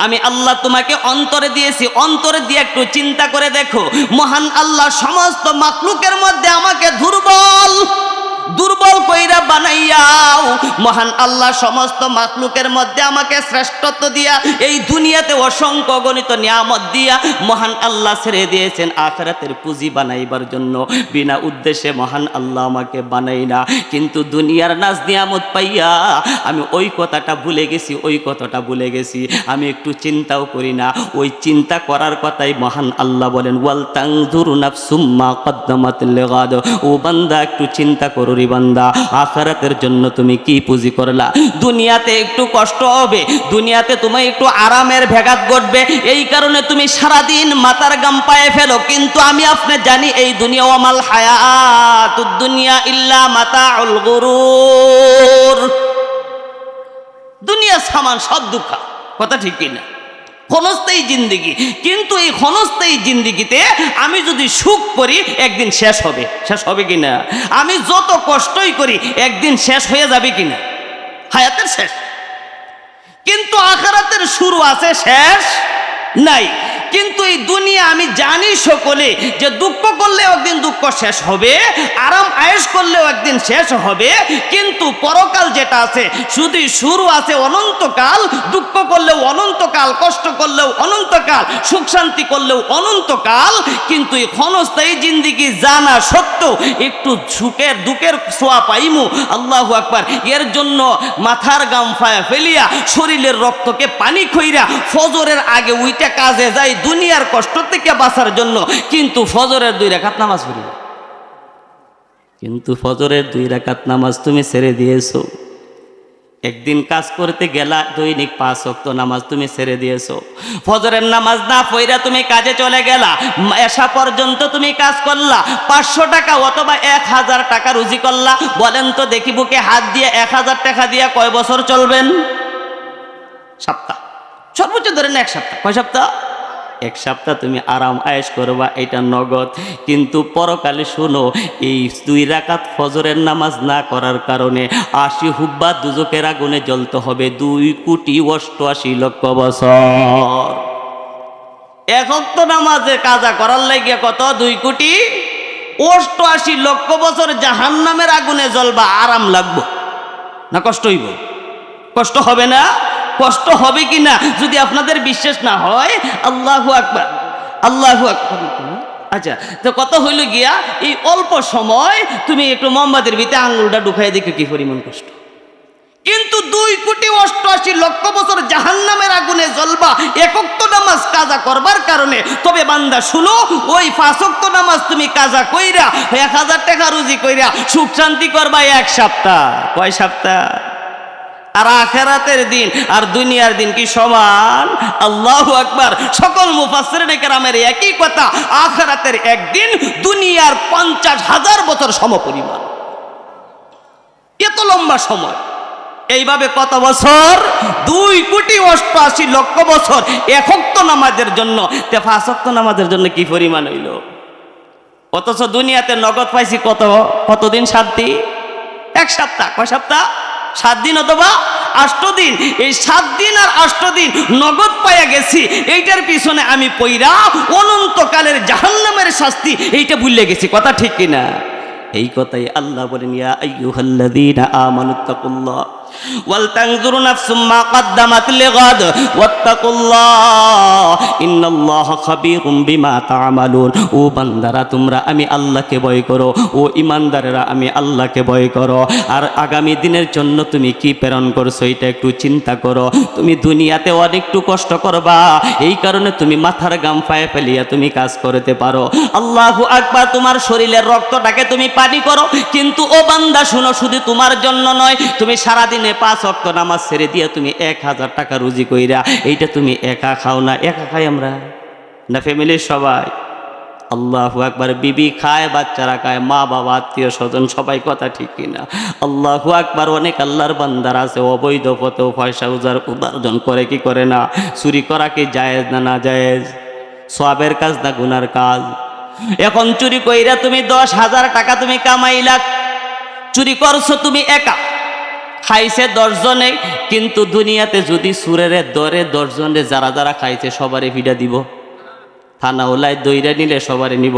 আমি আল্লাহ তোমাকে অন্তরে দিয়েছি, অন্তরে দিয়ে একটু চিন্তা করে দেখো। মহান আল্লাহ সমস্ত মাখলুকের মধ্যে আমাকে দুর্বল কইরা বানাইয়াও মহান আল্লাহ সমস্ত মাখলুকের মধ্যে আমাকে শ্রেষ্ঠত্ব দিয়া এই দুনিয়াতে অসংখ্য গণিত নিয়ামত দিয়া মহান আল্লাহ ছেড়ে দিয়েছেন আখিরাতের পুঁজি বানাইবার জন্য। বিনা উদ্দেশ্যে মহান আল্লাহ আমাকে বানাই না, কিন্তু দুনিয়ার নাজ নিয়ামত পাইয়া আমি ওই কথাটা ভুলে গেছি, ওই কথাটা ভুলে গেছি। আমি একটু চিন্তাও করি না, ওই চিন্তা করার কথাই মহান আল্লাহ বলেন ওয়াল তানজুরু নাফসুম মা কদ্দামাত লিগাদ। ও বান্দা, একটু চিন্তা করো রে বান্দা, আখিরাতের জন্য তুমি কি পুঁজি করলা। দুনিয়াতে একটু কষ্ট হবে, দুনিয়াতে তুমি একটু আরামের ভেগাত ঘটবে, এই কারণে তুমি সারাদিন মাথার গাম পায়ে ফেলো। কিন্তু আমি আপনি জানি এই দুনিয়া ওয়ামাল হায়াতুদ দুনিয়া ইল্লা মাতাউল গুরুর। দুনিয়া সামান সব দুঃখ, কথা ঠিক কিনা? ক্ষণস্থায়ী জিন্দিগি, কিন্তু এই ক্ষণস্থায়ী জিন্দিগিতে আমি যদি সুখ করি একদিন শেষ হবে, শেষ হবে কিনা? আমি যত কষ্টই করি একদিন শেষ হয়ে যাবে কিনা? হায়াতের শেষ, কিন্তু আখিরাতের শুরু আছে, শেষ নাই। কিন্তু এই দুনিয়া আমি জানি সকলে যে দুঃখ করলেও একদিন দুঃখ শেষ হবে, আরাম আয়েশ করলেও একদিন শেষ হবে, কিন্তু পরকাল যেটা আছে শুধু শুরু আছে অনন্তকাল। দুঃখ করলেও অনন্তকাল, কষ্ট করলেও অনন্তকাল, সুখ শান্তি করলেও অনন্তকাল। কিন্তু এই ক্ষণস্থায়ী জিন্দিগি জানা সত্ত্বেও একটু সুখের দুঃখের ছোঁয়া পাইমু, আল্লাহু আকবার। এর জন্য মাথার গাম ফায়া ফেলিয়া শরীরের রক্তকে পানি খইরা ফজরের আগে উইটা কাজে যাই দুনিয়ার কষ্ট থেকে বাঁচার জন্য। কিন্তু ফজরের 2 রাকাত নামাজ পড়ি, কিন্তু ফজরের 2 রাকাত নামাজ তুমি ছেড়ে দিয়েছো। একদিন কাজ করতে গেলা, দৈনিক 5 ওয়াক্ত নামাজ তুমি ছেড়ে দিয়েছো। ফজরের নামাজ না পড়া তুমি কাজে চলে গেলা, এশা পর্যন্ত তুমি কাজ করলা, 500 টাকা অথবা 1000 টাকা রুজি করলা। বলেন তো দেখি, বুকে হাত দিয়ে 1000 টাকা দিয়ে কয় বছর চলবেন? সপ্তাহ, সর্বোচ্চ ধরেন 1 সপ্তাহ। কয় সপ্তাহ? 1 সপ্তাহ তুমি আরাম আয়েশ করবা, এটা নগদ। কিন্তু পরকালে শোনো, এই 2 রাকাত ফজরের নামাজ না করার কারণে 80 হুব্বা দুজকের আগুনে জ্বলতে হবে 2,88,00,000 বছর। 1 ওয়াক্ত নামাজে কাজা করার লাগিয়া কত? 2,88,00,000 বছর জাহান্নামের আগুনে জ্বলবা। আরাম লাগবো না কষ্ট হইব? কষ্ট হবে না? কষ্ট হবে কি না? যদি আপনাদের বিশ্বাস না হয়, আল্লাহু আকবার, আল্লাহু আকবার। আচ্ছা, তো কত হইল গিয়া, এই অল্প সময় তুমি একটু মোমবাতির ভিতরে আঙুলটা ঢুকাই দেখো কি পরিমাণ কষ্ট। কিন্তু 2,88,00,000 বছর জাহান্নামের আগুনে জ্বলবা 1 ওয়াক্ত নামাজ কাজা করবার কারণে। তবে বান্দা শুনো, ওই 5 ওয়াক্ত নামাজ তুমি কাজা কইরা 1000 টাকা রুজি কইরা সুখ শান্তি করবা 1 সপ্তাহ। কয় সপ্তাহ? আর আখিরাতের দিন আর দুনিয়ার দিন কি সমান? আল্লাহু আকবার। সকল মুফাসসিরিনে কেরামের একই কথা, আখিরাতের একদিন দুনিয়ার 50,000 বছর সমপরিমাণ। এত লম্বা সময়। এইভাবে কত বছর? 2,88,00,000 বছর 1 ওয়াক্ত নামাজের জন্য। 5 ওয়াক্ত নামাজের জন্য কি পরিমাণ হইল? অথচ দুনিয়াতে নগদ পাইছি কতদিন? 7 দিন, 1 সপ্তাহ। কয় সপ্তাহ? 7 দিন অথবা 8 দিন। এই 7 দিন আর 8 দিন নগদ পাইয়া গেছি। এইটার পিছনে আমি পইরা অনন্তকালের জাহান্নামের শাস্তি এইটা ভুলে গেছি। কথা ঠিক কিনা? এই কথাই আল্লাহ বলেন, ইয়া আইয়ুহাল্লাযীনা আমানুত্তাকুল্লাহ ওয়াল তানজুরু নাফসুম মা কদ্দামাত লিগাদ ওয়াত্তাকুল্লাহ ইন্নাল্লাহা খাবীরুম বিমা তা'মালুন। ও বান্দারা, তোমরা আমি আল্লাহকে ভয় করো। ও ঈমানদারেরা, আমি আল্লাহকে ভয় করো। আর আগামী দিনের জন্য তুমি কি প্রেরণ করছো এটা একটু চিন্তা করো। তুমি দুনিয়াতে অনেকটু কষ্ট করবা, এই কারণে তুমি মাথার গাম পায়ে ফেলিয়া তুমি কাজ করতে পারো। আল্লাহু আকবার। তোমার শরীরের রক্তটাকে তুমি পানি করো, কিন্তু ও বান্দা শুনো, শুধু তোমার জন্য নয়। তুমি সারাদিনে 5 ওয়াক্ত নামাজ ছেড়ে দিয়ে তুমি 1000 টাকা রুজি কইরা, এইটা তুমি একা খাও না? একা খাই আমরা না? ফ্যামিলির সবাই? আল্লাহু আকবার। বিবি খায়, বাচ্চারা খায়, মা বাবা আত্মীয় স্বজন সবাই, কথা ঠিক কিনা? আল্লাহু আকবার। অনেক আল্লাহর বান্দার আছে অবৈধ পথেও পয়সা উপার্জন করে, কি করে না? চুরি করা কি জায়েজ না না জায়েজ? সওয়াবের কাজ না গুনার কাজ? এখন চুরি কইরা তুমি 10,000 টাকা তুমি কামাইলা, চুরি করছো তুমি একা, খাইছে 10 জনে, কিন্তু দুনিয়াতে যদি সুরের দরে 10 জনে যারা যারা খাইছে সবারে ভিড়া দিব? থানা ওলাই দইরা নিলে সবারে নিব?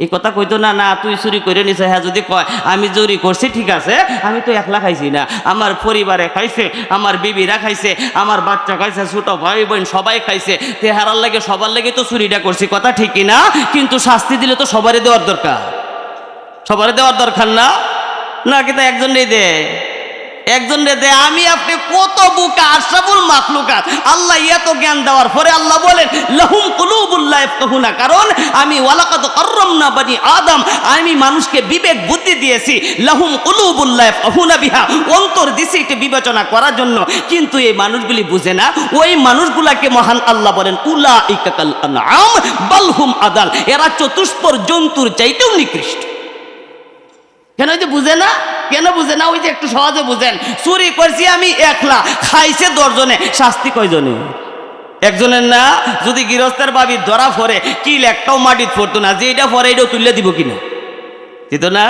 এই কথা কইতো না, না তুই চুরি করে নিছে। হ্যাঁ যদি কয় আমি চুরি করছি, ঠিক আছে, আমি তো একলা খাইছি না, আমার পরিবারে খাইছে, আমার বিবিরা খাইছে, আমার বাচ্চা খাইছে, ছোট ভাই বোন সবাই খাইছে, তে হারার লাগে সবার লাগে তো চুরিটা করছি, কথা ঠিক কিনা? কিন্তু শাস্তি দিলে তো সবারই দেওয়ার দরকার, সবারই দেওয়ার দরকার না? না কিন্তু একজনেই দেয়, একজনে দে। আমি আপনি কত বুকা আশরাফুল মাখলুকাত, আল্লাহ এত জ্ঞান দেওয়ার পরে আল্লাহ বলেন লাহুম কুলুবুল লা ইয়াফকাহুনা, কারণ আমি ওয়ালাকাদ কাররামনা বানি আদম, আমি মানুষকে বিবেক বুদ্ধি দিয়েছি, লাহুম কুলুবুল লা ইয়াফকাহুনা বিহা, অন্তর দিছি এটা বিবেচনা করার জন্য, কিন্তু এই মানুষগুলি বুঝে না। ওই মানুষগুলাকে মহান আল্লাহ বলেন উলাইকা কাল আনআম বাল হুম আদাল, এরা চতুষ্পর জন্তুর চাইতেও নিকৃষ্ট। কেন? যে বুঝে না। কেন বুঝে না? ওই যে একটু সহজে বুঝেন, চুরি করছি আমি একলা, খাইছে 10 জনে, শাস্তি কয়জনে? একজনের না? যদি গৃহস্থের ভাবি ধরা পড়ে কিল একটাও মাটিত পড়তো না, যে এটা পরে এটাও তুলে দিব কিনা? দিত না?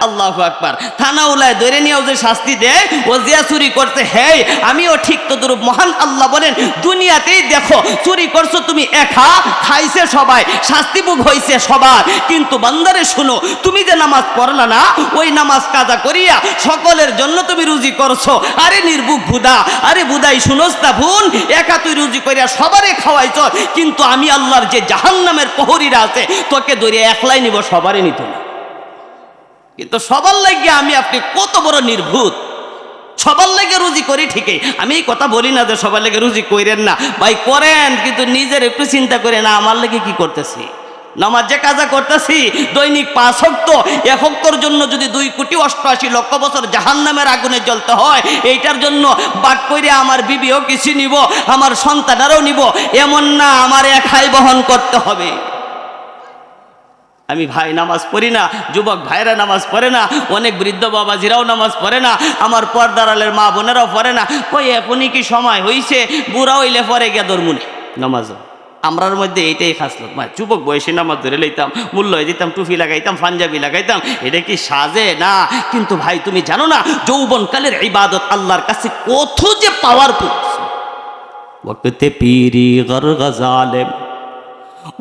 আল্লাহু আকবার। থানা উলায় ধরে নিয়েও যে শাস্তি দেয়, ও যে চুরি করছে, হে আমিও ঠিক তদ্রূপ। মহান আল্লাহ বলেন দুনিয়াতেই দেখো চুরি করছো তুমি একা, খাইছে সবাই, শাস্তি ভোগ হয়েছে সবার, কিন্তু বান্দারে শুনো, তুমি যে নামাজ পড়লা না, ওই নামাজ কাজা করিয়া সকলের জন্য তুমি রুজি করছো। আরে নির্বুক বুদা, আরে বুদাই শুনোস না বোন, একা তুই রুজি করিয়া সবারে খাওয়াইছ, কিন্তু আমি আল্লাহর যে জাহান্নামের প্রহরীরা আছে তোকে ধরে একলাই নিব, সবারই নিত না। কিন্তু সবার লাগে আমি আপনি কত বড় নির্ভূত, সবার লাগে রুজি করি ঠিকই, আমি এই কথা বলি না যে সবার লাগে রুজি করেন না, ভাই করেন, কিন্তু নিজের একটু চিন্তা করে না আমার লাগে কি করতেছি। নামাজ যে কাজা করতেছি দৈনিক 5 ওয়াক্ত, 1 ওয়াক্তর জন্য যদি 2,88,00,000 বছর জাহান্নামের আগুনে জ্বলতে হয়, এইটার জন্য বাদ করে আমার বিবিও কিছু নিব, আমার সন্তানেরও নিব, এমন না আমার একাই বহন করতে হবে। আমি ভাই নামাজ পড়ি না, যুবক ভাইরা নামাজ পড়ে না, অনেক বৃদ্ধ বাবাজিরাও নামাজ পড়ে না, আমার পর্দার আলের মা বোনেরাও পড়ে না। কই এখনই কি সময় হইছে বুড়া হইলে পরে গিয়া ধর্মুনি নামাজও? আমরার মধ্যে এইটাই খাসলত, ভাই যুবক বয়সে নামাজ ধরে লইতাম, মূল্য দিতাম, টুপি লাগাইতাম, পাঞ্জাবি লাগাইতাম, এটা কি সাজে না? কিন্তু ভাই তুমি জানো না যৌবনকালের ইবাদত আল্লাহর কাছে কত যে পাওয়ারফুল। ওয়াক্তে পীরি গরগা জালেম,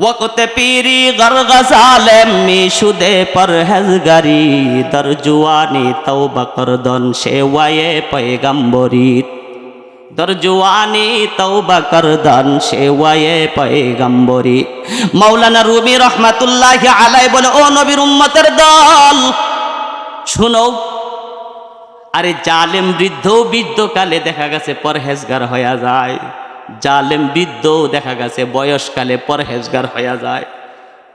वक़्त पीरी गरगा ज़ालिम मिशुदे परहेज़गारी दर जुआनी तौबा करदन शेवाए पैगम्बरी, दर जुआनी तौबा करदन शेवाए पैगम्बरी। मौलाना रूमी रहमतुल्लाहि आलैहि बोले ओ नबीर उम्मतेर दल শুনো, আরে জালেম বৃদ্ধকালে দেখা গেছে পরহেজগার হয়ে যায়, জালেম বৃদ্ধ দেখা গেছে বয়সকালে পরহেজগার হয়ে যায়,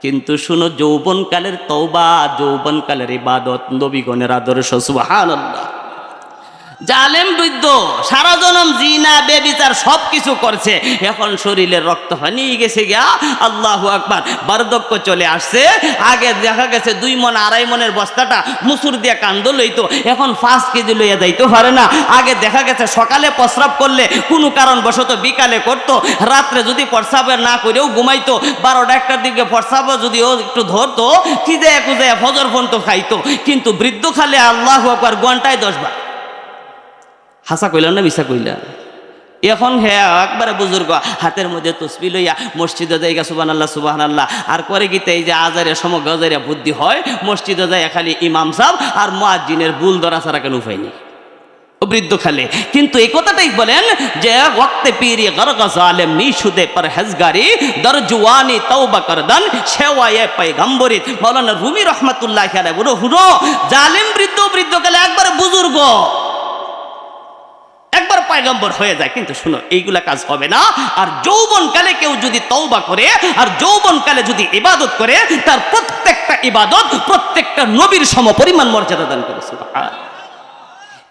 কিন্তু শুনো যৌবনকালের তওবা, যৌবনকালের ইবাদত নবীগণের আদর্শ। সুবহানাল্লাহ। জালেম বৃদ্ধ সারা জনম জিনা বেবিচার সব কিছু করছে, এখন শরীরের রক্ত হানিয়ে গেছে গিয়া, আল্লাহু আকবার, বার্ধক্য চলে আসছে। আগে দেখা গেছে 2 মণ 2.5 মণের বস্তাটা মুসুর দিয়ে কান্দ লইতো, এখন 5 কেজি লইয়া যাইতে পারে না। আগে দেখা গেছে সকালে প্রস্রাব করলে কোনো কারণবশত বিকালে করতো, রাত্রে যদি প্রস্রাবের না করেও ঘুমাইতো, 12টা-1টার দিকে প্রস্রাবও যদিও একটু ধরতো, খিদে খুঁজে ফজর পর্যন্ত খাইতো। কিন্তু বৃদ্ধ খালে আল্লাহু আকবার ঘন্টায় 10 বার। হাসা কইলাম না মিশা কইলা? এখন হ্যাঁ একবারে বুজুর্গ হাতের মধ্যে তসবিহ লইয়া মসজিদে যাইগা সুবহানাল্লাহ সুবহানাল্লাহ, আর করে গিতে এই যে আজারে সমগ্র আজারে বুদ্ধি হয়, মসজিদে যায় খালি ইমাম সাহেব আর মুয়াজ্জিনের বুল ধরা ছাড়া কেন উপায় নেই বৃদ্ধ খালে। কিন্তু এই কথাটাই বলেন যে ওয়াক্তে পীরি গরগা জালেম মিশুদে পরহেজগারি দর জুয়ানি তওবা করদান শেওয়ায়ে পয়গম্বরি। মাওলানা রুমি রহমাতুল্লাহি আলাইহি বলে হুনো জালেম বৃদ্ধকালে একবারে বুজুর্গ, একবার পয়গম্বর হয়ে যায়, কিন্তু শুনো এইগুলা কাজ হবে না। আর যৌবনকালে কেউ যদি তওবা করে আর যৌবনকালে যদি ইবাদত করে, তার প্রত্যেকটা ইবাদত প্রত্যেকটা নবীর সমপরিমাণ মর্যাদা দান করে। সুবহানাল্লাহ।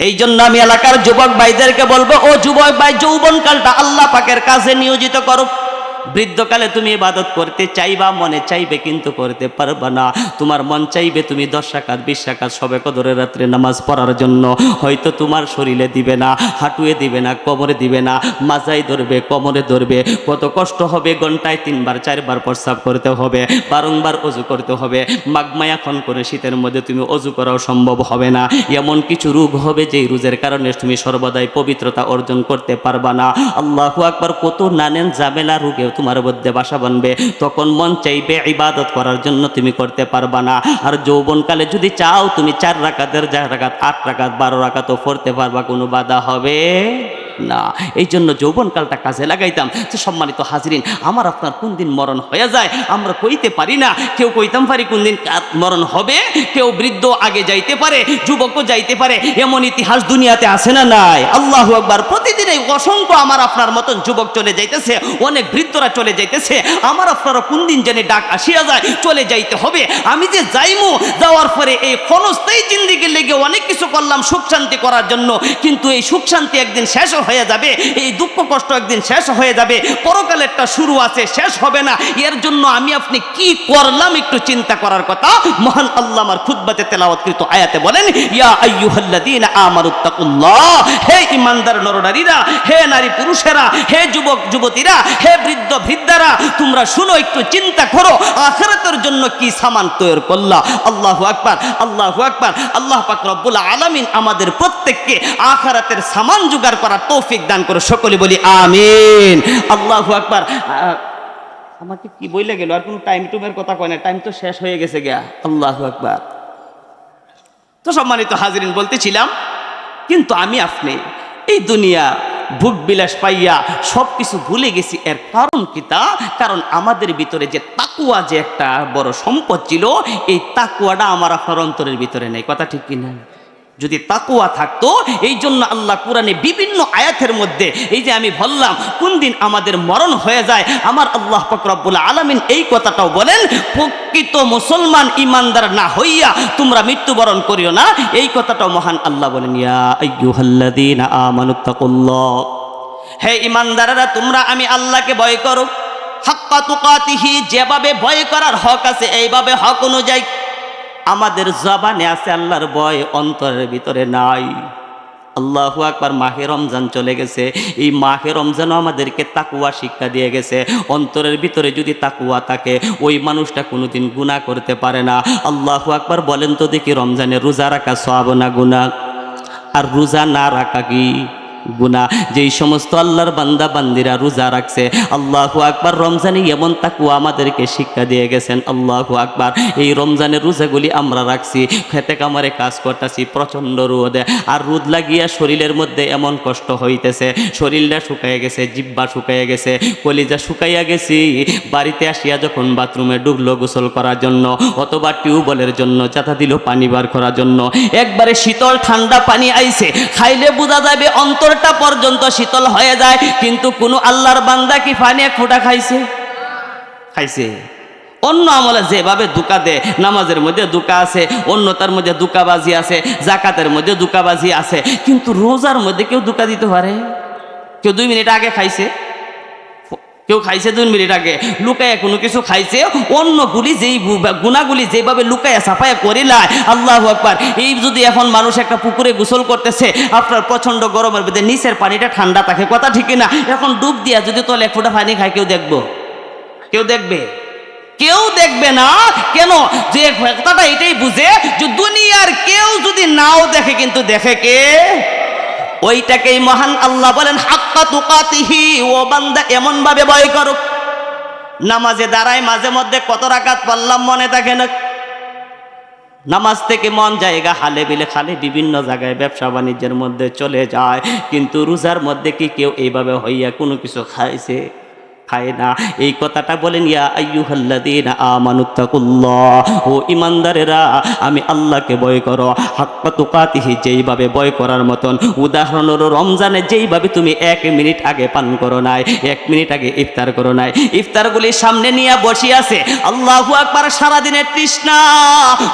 এই জন্য আমি এলাকার যুবক ভাইদেরকে বলবো, ও যুবক ভাই যৌবনকালটা আল্লাহ পাকের কাছে নিয়োজিত করো। বৃদ্ধকালে তুমি ইবাদত করতে চাইবা, মনে চাইবে কিন্তু করতে পারবা না। তোমার মন চাইবে তুমি 10 রাকাত 20 রাকাত শবে কদরের রাত্রে নামাজ পড়ার জন্য, হয়তো তোমার শরীরে দিবে না, হাঁটুয়ে দিবে না, কোমরে দিবে না, মাজায় ধরবে, কোমরে ধরবে, কত কষ্ট হবে। ঘন্টায় 3 বার 4 বার প্রস্রাব করতে হবে, বারংবার অজু করতে হবে। মাগমায়া খন করে শীতের মধ্যে তুমি অজু করাও সম্ভব হবে না। এমন কিছু রোগ হবে যেই রোগের কারণে তুমি সর্বদাই পবিত্রতা অর্জন করতে পারবা না। আল্লাহু আকবার, কত নানান ঝামেলা রোগেও তোমার মধ্যে বাসা বাঁধবে। তখন মন চাইবে ইবাদত করার জন্য, তুমি করতে পারবা না। আর যৌবনকালে যদি চাও তুমি 4 রাকাতের 4 রাকাত 8 রাকাত 12 রাকাতও পড়তে পারবা, কোনো বাধা হবে না। এই জন্য যৌবনকালটা কাজে লাগাইতাম। তো সম্মানিত হাজরিন, আমার আপনার কোন দিন মরণ হয়ে যায় আমরা কইতে পারি না। কেউ কইতাম পারি কোন দিন মরণ হবে, কেউ বৃদ্ধ আগে যাইতে পারে, যুবকও যাইতে পারে, এমন ইতিহাস দুনিয়াতে আছে না নাই? আল্লাহু আকবার। প্রতিদিনই অসংখ্য আমার আপনার মতন যুবক চলে যাইতেছে, অনেক বৃদ্ধরা চলে যাইতেছে। আমার আপনারা কোন দিন জানি ডাক আসিয়া যায় চলে যাইতে হবে। আমি যে যাইমু, যাওয়ার পরে এই ক্ষণস্থায়ী জিন্দেগি লেগে অনেক কিছু করলাম সুখ শান্তি করার জন্য, কিন্তু এই সুখ শান্তি একদিন শেষ হয়ে যাবে, এই দুঃখ কষ্ট একদিন শেষ হয়ে যাবে। পরকালেরটা শুরু আছে, শেষ হবে না। এর জন্য আমি আপনি কি করলাম একটু চিন্তা করার কথা। মহান আল্লাহ আমার খুতবাতে তেলাওয়াতকৃত আয়াতে বলেন, ইয়া আইয়ুহাল্লাযীনা আমানুত্তাকুল্লাহ, হে ঈমানদার নরনারীরা, হে নারী পুরুষেরা, হে যুবক যুবতীরা, হে বৃদ্ধ বৃদ্ধারা, তোমরা শুনো, একটু চিন্তা করো আখিরাতের জন্য কি সামান তৈরি করলা। আল্লাহু আকবার, আল্লাহু আকবার। আল্লাহ পাক রব্বুল আলামিন আমাদের প্রত্যেককে আখিরাতের সামান জোগাড় করার তৌফিক দান করো, সকলে বলি আমিন। আল্লাহু আকবার। আমাকে কি বইলে গেল, আর কোনো টাইম টুমের কথা কয় না, টাইম তো শেষ হয়ে গেছে গিয়া। আল্লাহু আকবার। তো সম্মানিত হাজরিন, বলতেছিলাম কিন্তু আমি আপনি এই দুনিয়া ভোগ বিলাস পাইয়া সব কিছু ভুলে গেছি। এর কারণ কি? কারণ আমাদের ভিতরে যে তাকুয়া, যে একটা বড় সম্পদ ছিল, এই তাকুয়াটা আমার আপনার অন্তরের ভিতরে নেই। কথা ঠিক কিনা? যদি তাকুয়া থাকতো, এই জন্য আল্লাহ কোরআনে বিভিন্ন আয়াতের মধ্যে, এই যে আমি বললাম কোন দিন আমাদের মরণ হয়ে যায়, আমার আল্লাহ পাক রব্বুল আলামিন এই কথাটাও বলেন, প্রকৃত মুসলমান ইমানদার না হইয়া তোমরা মৃত্যুবরণ করিও না। এই কথাটাও মহান আল্লাহ বলেন, ইয়া আইয়ুহাল্লাযীনা আমানুত্তাকুল্লাহ, হে ইমানদাররা তোমরা আমি আল্লাহকে ভয় করো, হাক্কা তুকাতিহি, যেভাবে ভয় করার হক আছে এইভাবে হক অনুযায়ী। আমাদের জবানে আছে আল্লাহর ভয়, অন্তরের ভিতরে নাই। আল্লাহু আকবার। মাহে রমজান চলে গেছে, এই মাহে রমজানও আমাদেরকে তাকুয়া শিক্ষা দিয়ে গেছে। অন্তরের ভিতরে যদি তাকুয়া থাকে, ওই মানুষটা কোনোদিন গুনাহ করতে পারে না। আল্লাহু আকবার। বলেন তো দেখি, রমজানে রোজা রাখা সওয়াব না গুনাহ? আর রোজা না রাখা কি গুনাহ? যেই সমস্ত আল্লাহর বান্দা বান্দিরা রোজা রাখছে, আল্লাহু আকবার, রমজানে এমন তাকুয়া আমাদেরকে শিক্ষা দিয়ে গেছেন। আল্লাহু আকবার। এই রমজানের রোজাগুলি আমরা রাখছি, খেতে কামারে কাজ করতেছি, প্রচণ্ড রোদ, আর রোদ লাগিয়া শরীরের মধ্যে এমন কষ্ট হইতেছে, শরীরটা শুকাইয়া গেছে, জিহ্বা শুকাইয়া গেছে, কলিজা শুকাইয়া গেছি। বাড়িতে আসিয়া যখন বাথরুমে ডুবলো গোসল করার জন্য, অথবা টিউবওয়েলের জন্য চাতা দিল পানি বার করার জন্য, একবারে শীতল ঠান্ডা পানি আইছে, খাইলে বোঝা যাবে অন্তর পর্যন্ত শীতল হয়ে যায়। কিন্তু কোন আল্লাহর বান্দা কি পানি এক ফোঁটা খাইছে? খাইছে? অন্য আমলে যেভাবে দুকা দেয়, নামাজের মধ্যে দুকা আছে, অন্যতার মধ্যে দুকাবাজি আছে, জাকাতের মধ্যে দুকাবাজি আছে, কিন্তু রোজার মধ্যে কেউ দুকা দিতে পারে? কেউ 2 মিনিট আগে খাইছে, কেউ খাইছে 2 মিনিট আগে, লুকায় কোনো কিছু খাইছে, অন্যগুলি যেই গুণাগুলি যেভাবে লুকায় সাফায় করিলায়। আল্লাহু আকবার। এই যদি এখন মানুষ একটা পুকুরে গোসল করতেছে, আপনার প্রচন্ড গরমের মধ্যে নিচের পানিটা ঠান্ডা থাকে, কথা ঠিক না? এখন ডুব দিয়া যদি তলে 1 ফোঁটা পানি খায়, কেউ দেখবো? কেউ দেখবে? কেউ দেখবে না। কেন? যে কথাটা এটাই বুঝে যে দুনিয়ার কেউ যদি নাও দেখে, কিন্তু দেখে কে? ওইটাকেই মহান আল্লাহ বলেন, হাক্কা তুকাতিহি, ও বান্দা এমন ভাবে ভয় করো। নামাজে দাঁড়ায় মাঝে মধ্যে কত রাকাত পড়লাম মনে থাকে না। নামাজ থেকে মন জায়গা হালে বিলে, খালে বিভিন্ন জায়গায় ব্যবসা বাণিজ্যের মধ্যে চলে যায়, কিন্তু রোজার মধ্যে কি কেউ এইভাবে হইয়া কোনো কিছু খাইছে? খায় না। এই কথাটা বলেন, ইয়া আইয়ুহাল্লাযীনা আমানুত্তাকুল্লাহ, ও ইমানদারেরা আমি আল্লাহকে ভয় করো, হাক্কা তুকাতিহি, যেইভাবে ভয় করার মতন। উদাহরণ হলো, রমজানে যেইভাবে তুমি 1 মিনিট আগে পান করো নাই, 1 মিনিট আগে ইফতার করো নাই, ইফতারগুলি সামনে নিয়ে বসে আছে, আল্লাহু আকবার, সারাদিনের তৃষ্ণা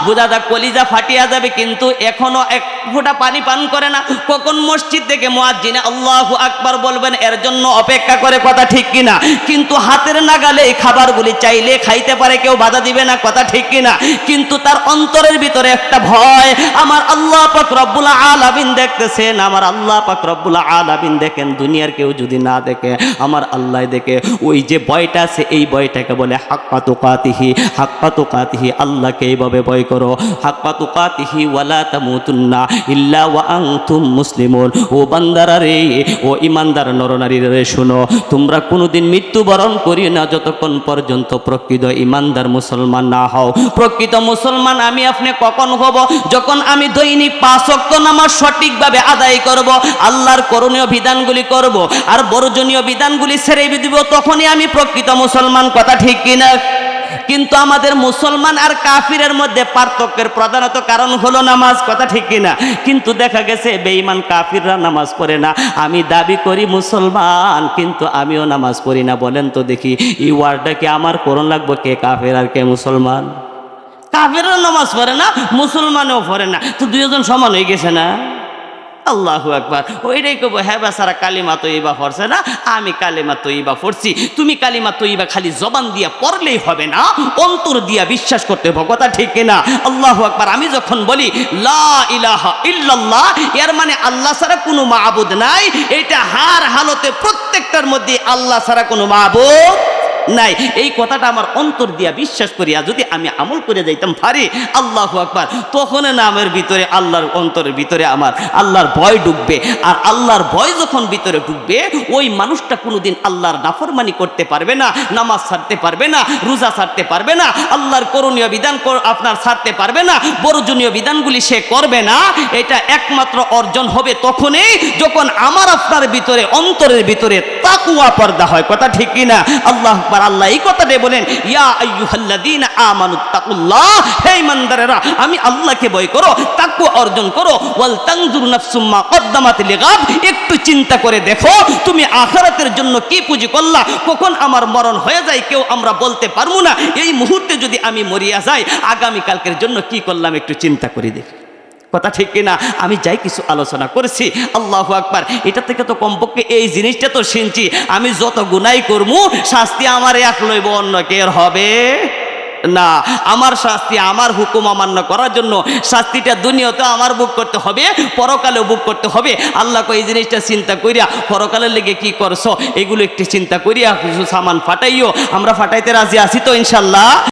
বোঝা যা কলিজা ফাটিয়া যাবে, কিন্তু এখনো 1 ফোঁটা পানি পান করে না। কখন মসজিদ থেকে মুয়াজ্জিন আল্লাহু আকবার বলবেন, এর জন্য অপেক্ষা করে, কথা ঠিক কিনা? কিন্তু হাতের নাগালে এই খাবারগুলি চাইলে খাইতে পারে, কেউ বাধা দিবে না, কথা ঠিক কিনা? কিন্তু তার অন্তরের ভিতরে একটা ভয়, আমার আল্লাহ পাক রব্বুল আলামিন দেখতেছেন, আমার আল্লাহ পাক রব্বুল আলামিন দেখেন, দুনিয়ার কেউ যদি না দেখে আমার আল্লাহ দেখে। ওই যে ভয়টা আছে এই ভয়টাকে বলে হাক্কা তুকাতিহি, হাক্কা তুকাতিহি, আল্লাহকে এইভাবে ভয় করো, হাক্কা তুকাতিহি ওয়ালা তামুতুন্না ইল্লা ওয়া আনতুম মুসলিমুন। ও বান্দারা রে, ও ইমানদার নরনারীরা রে, শোনো, তোমরা কোনোদিন মৃত্যুবরণ করি না যতক্ষণ পর্যন্ত প্রকৃত ইমানদার মুসলমান না হও। প্রকৃত মুসলমান আমি আপনি কখন হব? যখন আমি দৈনিক 5 ওয়াক্ত নামাজ সঠিকভাবে আদায় করব, আল্লাহর করণীয় বিধানগুলি করব, আর বর্জনীয় বিধানগুলি ছেড়ে দিব, তখনই আমি প্রকৃত মুসলমান, কথা ঠিক কিনা? কিন্তু আমাদের মুসলমান আর কাফিরের মধ্যে পার্থক্যের প্রধানত কারণ হলো নামাজ, কথা ঠিক কিনা? কিন্তু দেখা গেছে বেঈমান কাফিররা নামাজ পড়ে না, আমি দাবি করি মুসলমান কিন্তু আমিও নামাজ পড়ি না। বলেন তো দেখি, এই ওয়ার্ডটা কি আমার করণ লাগবে? কে কাফির আর কে মুসলমান? কাফিররা নামাজ পড়ে না, মুসলমানও পড়ে না, তো দুইজন সমান হয়ে গেছে না? আল্লাহু আকবার। ওইটাই কব, হ্যাঁ বেচারা কালিমা তৈবা পড়ছে না, আমি কালিমা তৈবা পড়ছি। তুমি কালিমা তৈবা খালি জবান দিয়া পড়লেই হবে না, অন্তর দিয়া বিশ্বাস করতে হবে, কথা ঠিক কিনা? আল্লাহু আকবার। আমি যখন বলি লা ইলাহা ইল্লাল্লাহ, এর মানে আল্লাহ ছাড়া কোনো মাবুদ নাই, এটা হার হালতে প্রত্যেকটার মধ্যে আল্লাহ ছাড়া কোনো মাবুদ নাই, এই কথাটা আমার অন্তর দিয়া বিশ্বাস করিয়া যদি আমি আমল করে যাইতাম পারি, আল্লাহু আকবার, তখন নামের ভিতরে আল্লাহর অন্তরের ভিতরে আমার আল্লাহর ভয় ঢুকবে। আর আল্লাহর ভয় যখন ভিতরে ঢুকবে, ওই মানুষটা কোনোদিন আল্লাহর নাফরমানি করতে পারবে না, নামাজ ছাড়তে পারবে না, রোজা ছাড়তে পারবে না, আল্লাহর করণীয় বিধান আপনার ছাড়তে পারবে না, বর্জনীয় বিধানগুলি সে করবে না। এটা একমাত্র অর্জন হবে তখনই যখন আমার আপনার ভিতরে অন্তরের ভিতরে তাকওয়া পর্দা হয়, কথা ঠিক কিনা? আল্লাহ আল্লাহ এই কথাটাই বলেন, ইয়া আইয়ুহাল্লাযীনা আমানুত্তাকুল্লাহ, হে ঈমানদারেরা আমি আল্লাহকে ভয় করো, তাকওয়া অর্জন করো, ওয়াল তানজুর নাফসুম মা কদ্দামাত লিগাদ, একটু চিন্তা করে দেখো তুমি আখিরাতের জন্য কি পুঁজি করলা। কখন আমার মরণ হয়ে যায় কেউ আমরা বলতে পারবো না, এই মুহূর্তে যদি আমি মরিয়া যাই আগামী কালকের জন্য কি করলাম একটু চিন্তা করে দেখি, কথা ঠিক কিনা? আমি যাই কিছু আলোচনা করেছি, আল্লাহু আকবার, এটা থেকে তো কমপক্ষে এই জিনিসটা তো শুনছি, আমি যত গুনাই করবো শাস্তি আমার এক লইব, অন্য কের হবে না। আমার শাস্তি, আমার হুকুম অমান্য করার জন্য শাস্তিটা দুনিয়াতে আমার বুক করতে হবে, পরকালেও বুক করতে হবে। আল্লাহ এই জিনিসটা চিন্তা করিয়া পরকালের লেগে কি করছো এগুলো একটু চিন্তা করিয়া কিছু সামান ফাটাইও, আমরা ফাটাইতে রাজি আছি তো ইনশাল্লাহ।